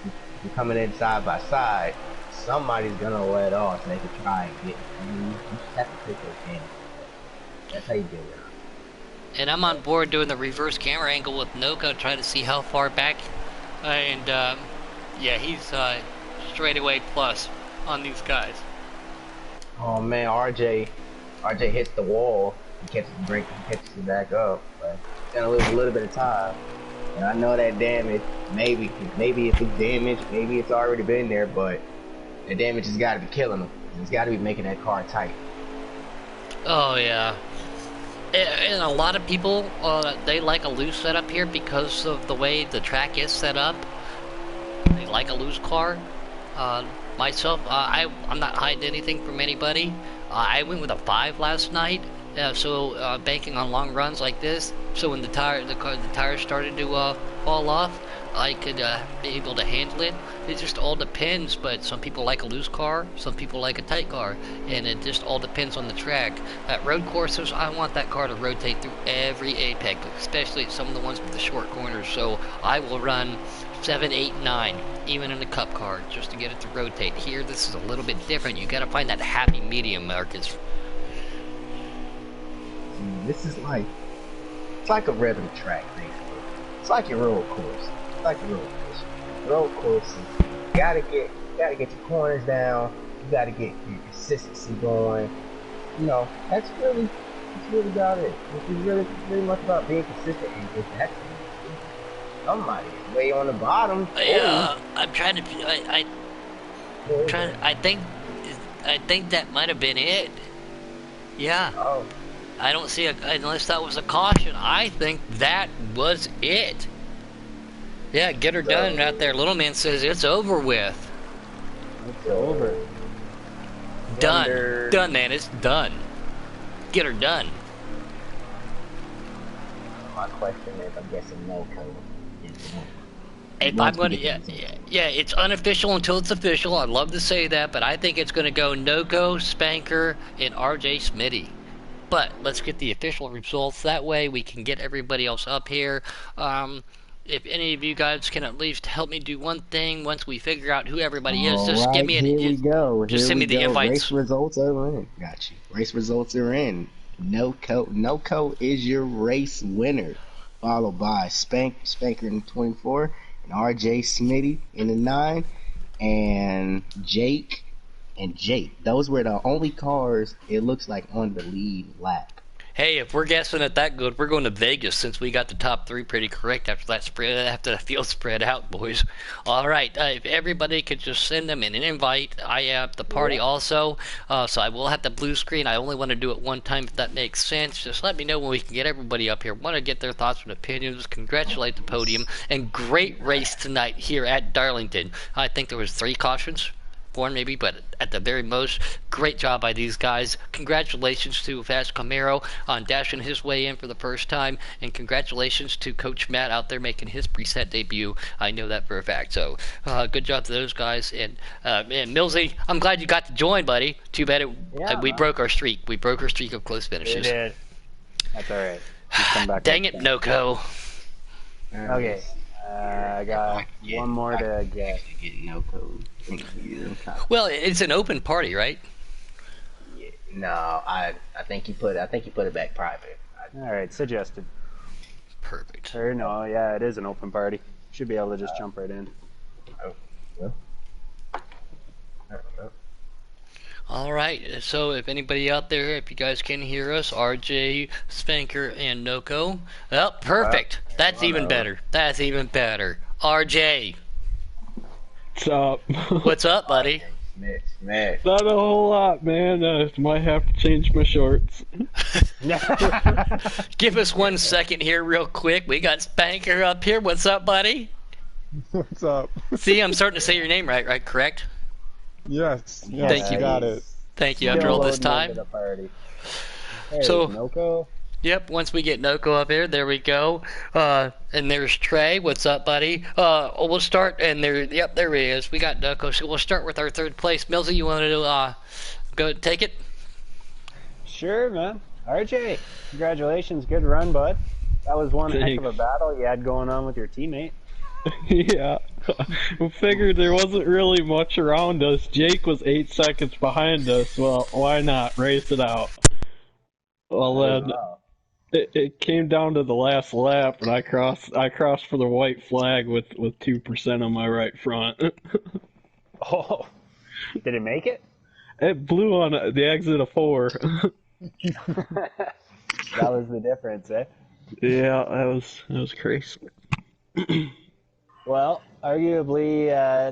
if you're coming in side by side, somebody's gonna let off so they can try and get you just have to take those games. That's how you do it. And I'm on board doing the reverse camera angle with Noko, trying to see how far back. And yeah, he's straight away plus on these guys. Oh man, RJ hits the wall and catches the brake and catches it back up. But it's gonna lose a little bit of time. And I know that damage, maybe if it's damaged, maybe it's already been there, but the damage has got to be killing him. It's got to be making that car tight. Oh yeah. And a lot of people, they like a loose setup here because of the way the track is set up. They like a loose car. Myself, I'm not hiding anything from anybody. I went with a 5 last night, so banking on long runs like this. So when the tires started to fall off, I could be able to handle it. It just all depends, but some people like a loose car, some people like a tight car, and it just all depends on the track. At road courses, I want that car to rotate through every apex, especially some of the ones with the short corners, so I will run 7, 8, 9, even in a cup car, just to get it to rotate. Here, this is a little bit different. You gotta find that happy medium, Marcus. This is it's like a rhythm track, basically. It's like your road course. It's like your road course. Road courses, you gotta get your corners down. You gotta get your consistency going. You know, that's really about it. It's really much about being consistent and just acting. Somebody is way on the bottom. I'm trying to. I think that might have been it. Yeah. Oh. I don't see unless that was a caution. I think that was it. Yeah, get her done out there. Little man says it's over with. It's over. Done. Done, man. It's done. Get her done. My question is, I'm guessing no code. If I'm gonna, yeah, it's unofficial until it's official. I'd love to say that, but I think it's gonna go Noko, Spanker, and RJ Smitty. But let's get the official results. That way we can get everybody else up here. If any of you guys can at least help me do one thing once we figure out who everybody is, just give me Here we go. Just send me the invites. Race results are in. Got you. Race results are in. Noko is your race winner, followed by Spanker in 24 and RJ Smitty in the 9, and Jake and Jake. Those were the only cars, it looks like, on the lead lap. Hey, if we're guessing it that good, we're going to Vegas since we got the top 3 pretty correct after that spread, after the field spread out, boys. All right, if everybody could just send them an invite, I have the party also, so I will have the blue screen. I only want to do it one time if that makes sense. Just let me know when we can get everybody up here. Want to get their thoughts and opinions. Congratulate the podium and great race tonight here at Darlington. I think there was 3 cautions. 4 maybe, but at the very most, great job by these guys. Congratulations to Fast Camaro on dashing his way in for the first time, and congratulations to Coach Matt out there making his preset debut. I know that for a fact. So good job to those guys. And Millsy, I'm glad you got to join, buddy. Too bad we broke our streak. We broke our streak of close finishes. We did. That's all right. Come back. Dang it, Noco. Okay. I got one more to get. No code. Well, it's an open party, right? Yeah, no, I think you put it back private. All right, suggested. Perfect. Or no, yeah, it is an open party. Should be able to just jump right in. Oh, well. All right, so if anybody out there, if you guys can hear us, RJ, Spanker, and Noco. Oh, perfect. That's even better. That's even better. RJ. What's up? What's up, buddy? Smash. Not a whole lot, man. Might have to change my shorts. Give us 1 second here real quick. We got Spanker up here. What's up, buddy? What's up? See, I'm starting to say your name right, correct? Yes. Thank you. Got it. Thank you after all this time. Hey, So- Noco. Yep, once we get Noco up here, there we go. And there's Trey. What's up, buddy? We'll start, and there he is. We got Noco. So we'll start with our 3rd place. Millsy, you want to go take it? Sure, man. RJ, congratulations. Good run, bud. That was one heck of a battle you had going on with your teammate. Yeah. We figured there wasn't really much around us. Jake was 8 seconds behind us. Well, why not race it out? Well, then it came down to the last lap, and I crossed for the white flag with 2% on my right front. Oh, did it make it? It blew on the exit of 4. That was the difference, eh? Yeah, that was crazy. Well, arguably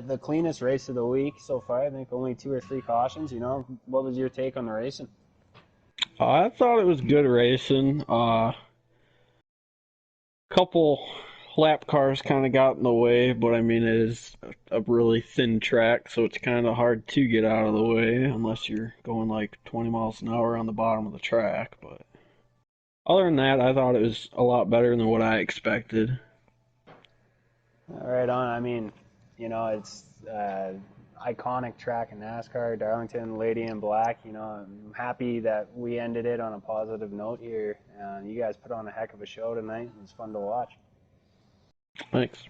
the cleanest race of the week so far. I think only 2 or 3 cautions. You know, what was your take on the racing? I thought it was good racing. Couple lap cars kind of got in the way, but I mean it is a really thin track, so it's kind of hard to get out of the way unless you're going like 20 miles an hour on the bottom of the track. But other than that, I thought it was a lot better than what I expected. Right on. I mean, you know, it's iconic track in NASCAR, Darlington, Lady in Black. You know, I'm happy that we ended it on a positive note here. You guys put on a heck of a show tonight. It was fun to watch. Thanks.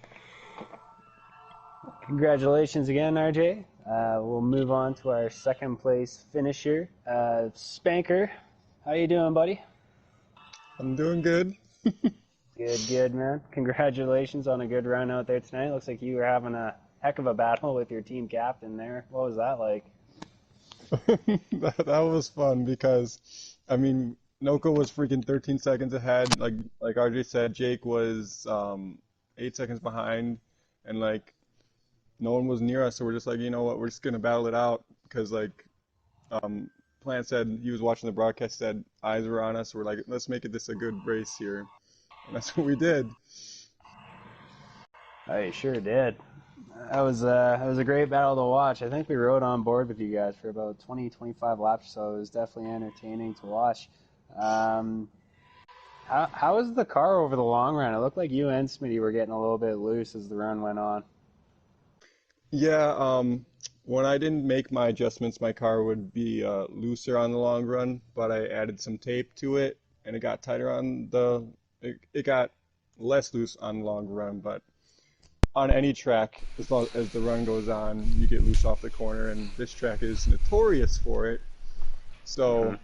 Congratulations again, RJ. We'll move on to our 2nd place finisher, Spanker. How you doing, buddy? I'm doing good. Good, man. Congratulations on a good run out there tonight. Looks like you were having a heck of a battle with your team captain there. What was that like? That was fun because, I mean, Noco was freaking 13 seconds ahead. Like RJ said, Jake was 8 seconds behind, and like no one was near us. So we're just like, you know what, we're just gonna battle it out because like Plant said he was watching the broadcast, said eyes were on us. So we're like, let's make this a good race here, and that's what we did. I sure did. That was a great battle to watch. I think we rode on board with you guys for about 20-25 laps, so it was definitely entertaining to watch. How was the car over the long run? It looked like you and Smitty were getting a little bit loose as the run went on. Yeah, when I didn't make my adjustments, my car would be looser on the long run, but I added some tape to it, and it got tighter on it got less loose on the long run, but on any track, as long as the run goes on, you get loose off the corner, and this track is notorious for it. So,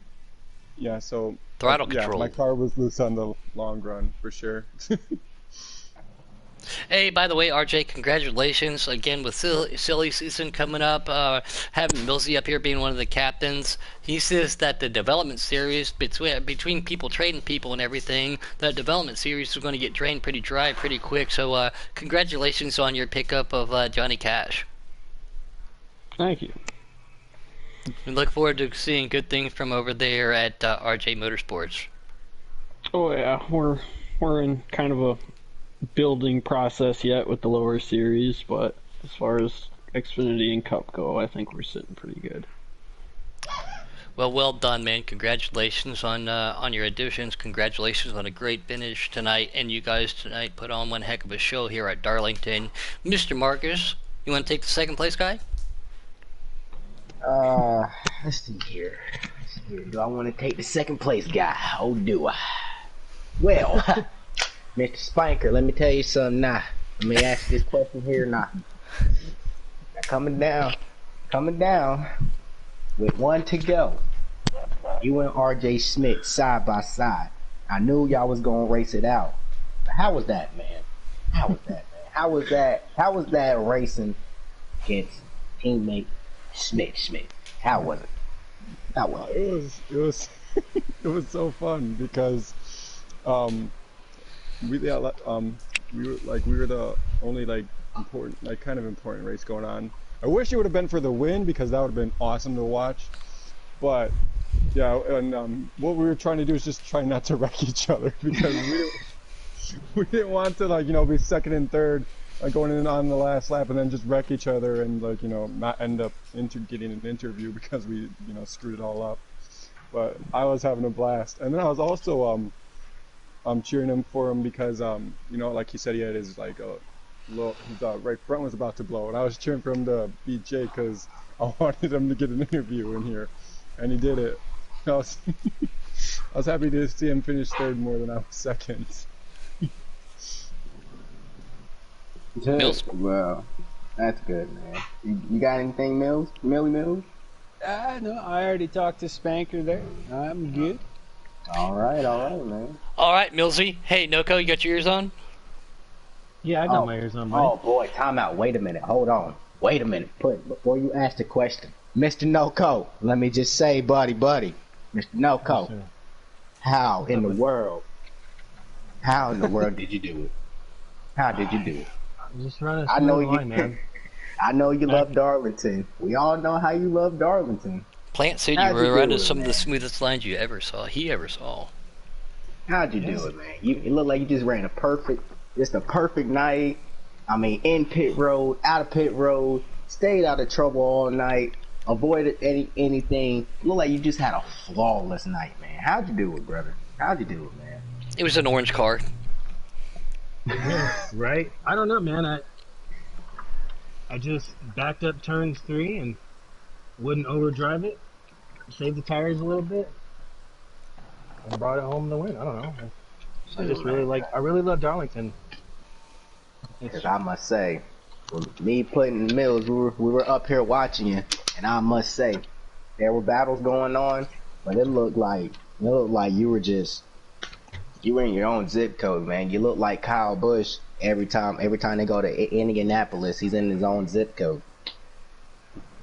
yeah, so Throttle control. my car was loose on the long run for sure. Hey, by the way, RJ, congratulations again with silly season coming up. Having Millsy up here being one of the captains. He says that the development series between people trading people and everything, that development series is going to get drained pretty dry pretty quick. So, congratulations on your pickup of Johnny Cash. Thank you. We look forward to seeing good things from over there at RJ Motorsports. Oh yeah, we're in kind of a building process yet with the lower series, but as far as Xfinity and Cup go, I think we're sitting pretty good. Well done, man. Congratulations on your additions. Congratulations on a great finish tonight. And you guys tonight put on one heck of a show here at Darlington. Mr. Marcus, you want to take the second place guy? Let's see here. Do I want to take the second place guy? Oh, do I? Well, Mr. Spanker, let me tell you something now. Let me ask you this question here now. Coming down with one to go. You and RJ Smith side by side. I knew y'all was gonna race it out. But how was that, man? How was that racing against teammate Smith? How was it? It was it was so fun because we were the only kind of important race going on. I wish it would have been for the win because that would have been awesome to watch. But yeah, and what we were trying to do is just try not to wreck each other because we didn't want to be second and third going in on the last lap and then just wreck each other and not end up getting an interview because we screwed it all up. But I was having a blast, and then I was also cheering him for him because like he said, he had his his right front was about to blow, and I was cheering for him to beat Jake because I wanted him to get an interview in here, and he did it. I was, I was happy to see him finish third more than I was second. Mills? Well, that's good, man. You got anything, Mills? Millie? No, I already talked to Spanker there. I'm good. All right, man. All right, Millsy. Hey, Noko, you got your ears on? Yeah, I got my ears on, buddy. Oh boy, time out. Wait a minute. Hold on. Wait a minute. Before you ask the question, Mr. Noko, let me just say, buddy, Mr. Noko, Yes, how in the world did you do it? How did you do it? Just running I know smooth you, line, man. I know you love Darlington. We all know how you love Darlington. Plant said How'd you were you do running it, some of man? the smoothest lines he ever saw. How'd you do it, man? You look like you just ran a perfect night. I mean, in pit road, out of pit road, stayed out of trouble all night, avoided anything. Look like you just had a flawless night, man. How'd you do it, brother? How'd you do it, man? It was an orange car. Right? I don't know, man. I just backed up turns 3 and wouldn't overdrive it. Saved the tires a little bit. And brought it home to win. I don't know. I just I really love Darlington. Because I must say, with me putting Mills, we were up here watching you, and I must say, there were battles going on, but it looked like you were in your own zip code, man. You look like Kyle Busch every time they go to Indianapolis, he's in his own zip code.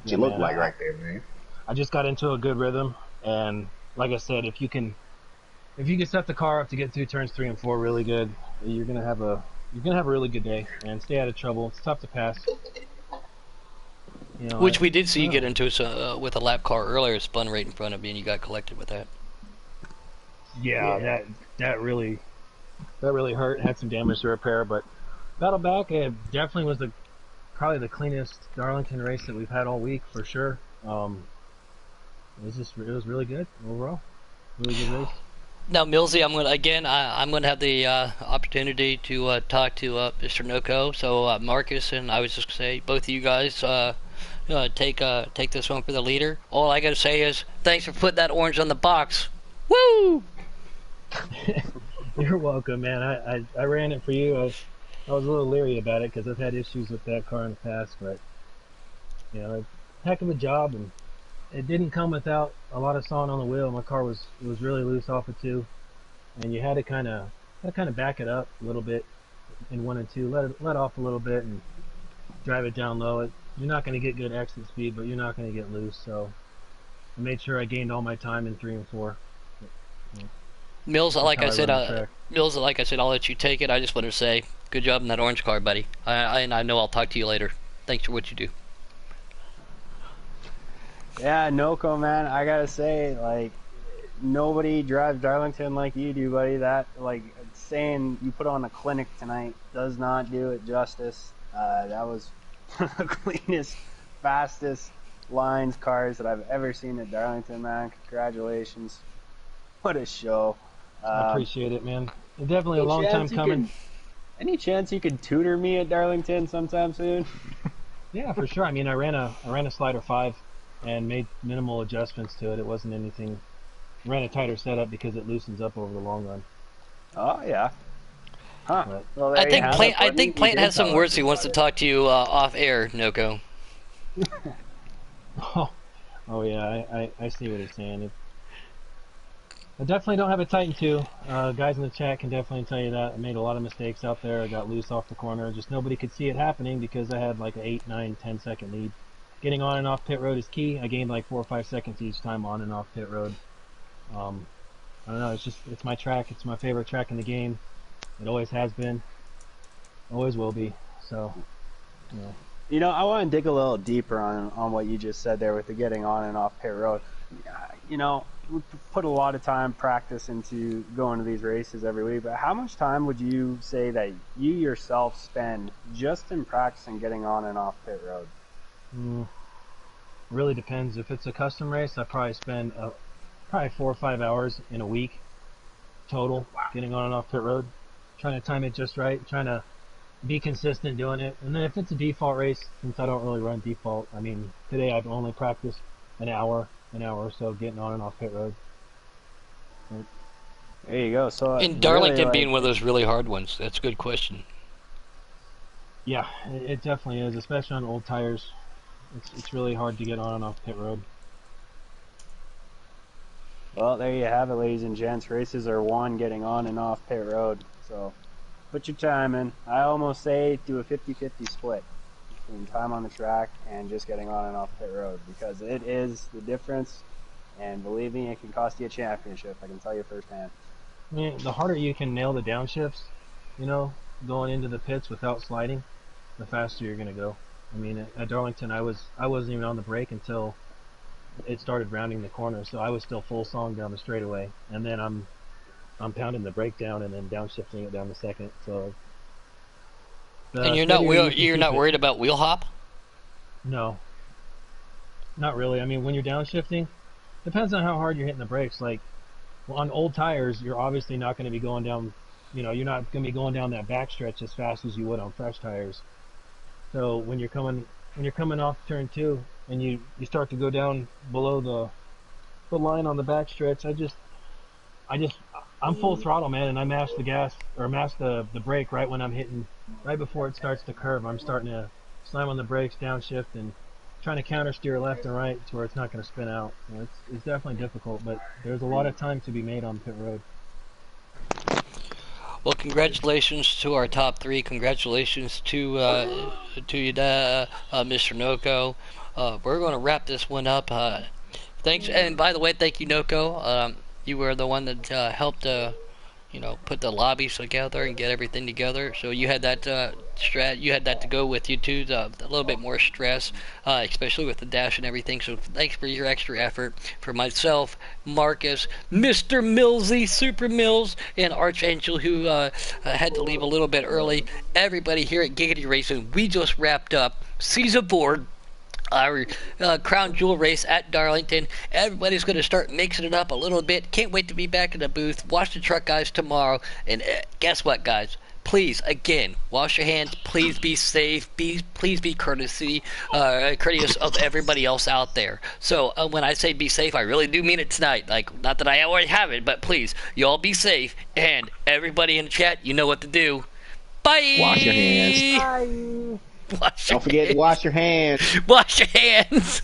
You look like right there, man. I just got into a good rhythm, and like I said, if you can set the car up to get through turns 3 and 4 really good, you're gonna have a really good day and stay out of trouble. It's tough to pass. Which we did see you get into with a lap car earlier, spun right in front of you, and you got collected with that. Yeah, that really hurt. Had some damage to repair, but battle back. It definitely was probably the cleanest Darlington race that we've had all week for sure. It was really good overall. Really good race. Now, Millsy, I'm gonna have the opportunity to talk to Mr. Noko. So Marcus and I was just gonna say, both of you guys take this one for the leader. All I gotta say is thanks for putting that orange on the box. Woo! You're welcome, man. I ran it for you. I was a little leery about it because I've had issues with that car in the past, but heck of a job, and it didn't come without a lot of sawing on the wheel. My car was really loose off of 2, and you had to kind of back it up a little bit in 1 and 2. Let off a little bit and drive it down low. You're not going to get good exit speed, but you're not going to get loose. So I made sure I gained all my time in 3 and 4. Mills, That's like how I I said, run the track. Mills, like I said, I'll let you take it. I just want to say, good job in that orange car, buddy. And I know I'll talk to you later. Thanks for what you do. Yeah, Noko, man, I gotta say, like, nobody drives Darlington like you do, buddy. That, like, saying you put on a clinic tonight does not do it justice. That was one of the cleanest, fastest lines cars that I've ever seen at Darlington, man. Congratulations. What a show. I appreciate it, man. It's definitely a long time coming. Any chance you could tutor me at Darlington sometime soon? Yeah, for sure. I mean, I ran a slider 5 and made minimal adjustments to it. It wasn't anything. I ran a tighter setup because it loosens up over the long run. Oh, yeah. Huh. But Well, I think Plant has some words he wants to talk to you off air, Noko. oh yeah, I see what he's saying. I definitely don't have a Titan 2. Guys in the chat can definitely tell you that. I made a lot of mistakes out there. I got loose off the corner. Just nobody could see it happening because I had like an 8, 9, 10 second lead. Getting on and off pit road is key. I gained like 4 or 5 seconds each time on and off pit road. I don't know. It's my track. It's my favorite track in the game. It always has been. Always will be. So, you know. You know, I want to dig a little deeper on what you just said there with the getting on and off pit road. You know, we put a lot of time, practice into going to these races every week, but how much time would you say that you yourself spend just in practicing getting on and off pit road? Really depends. If it's a custom race, I probably spend probably 4 or 5 hours in a week total getting on and off pit road, trying to time it just right, trying to be consistent doing it. And then if it's a default race, since I don't really run default, I mean, today I've only practiced an hour or so getting on and off pit road. There you go. So in Darlington being one of those really hard ones, that's a good question. Yeah, it definitely is, especially on old tires. It's really hard to get on and off pit road. Well, there you have it, ladies and gents. Races are won getting on and off pit road. So put your time in. I almost say do a 50-50 split between time on the track and just getting on and off pit road, because it is the difference, and believe me, it can cost you a championship. I can tell you firsthand. I mean, the harder you can nail the downshifts, you know, going into the pits without sliding, the faster you're gonna go. I mean, at Darlington, I wasn't even on the brake until it started rounding the corner, so I was still full song down the straightaway, and then I'm pounding the brake down and then downshifting it down the second. So. And you're not worried about wheel hop? No, not really. I mean, when you're downshifting, depends on how hard you're hitting the brakes. Like, well, on old tires, you're obviously not going to be going down. You know, you're not going to be going down that backstretch as fast as you would on fresh tires. So when you're coming off turn 2 and you start to go down below the line on the backstretch, I'm full throttle, man, and I mash the gas or mash the brake right when I'm hitting, right before it starts to curve. I'm starting to slam on the brakes, downshift, and trying to counter steer left and right to where it's not going to spin out. You know, it's definitely difficult, but there's a lot of time to be made on pit road. Well, congratulations to our top 3. Congratulations to you, Mr. Noko. We're going to wrap this one up. Thanks, and by the way, thank you, Noko. You were the one that helped, put the lobbies together and get everything together. So you had that you had that to go with you too. A little bit more stress, especially with the dash and everything. So thanks for your extra effort. For myself, Marcus, Mr. Millsy, Super Mills, and Archangel, who had to leave a little bit early. Everybody here at Giggity Racing, we just wrapped up Season 4. Our crown jewel race at Darlington. Everybody's going to start mixing it up a little bit. Can't wait to be back in the booth. Watch the truck guys tomorrow. And guess what, guys? Please, again, wash your hands. Please be safe. Please be courteous of everybody else out there. So when I say be safe, I really do mean it tonight. Like, not that I already have it, but please, you all be safe. And everybody in the chat, you know what to do. Bye. Wash your hands. Bye. Don't forget to wash your hands. Wash your hands.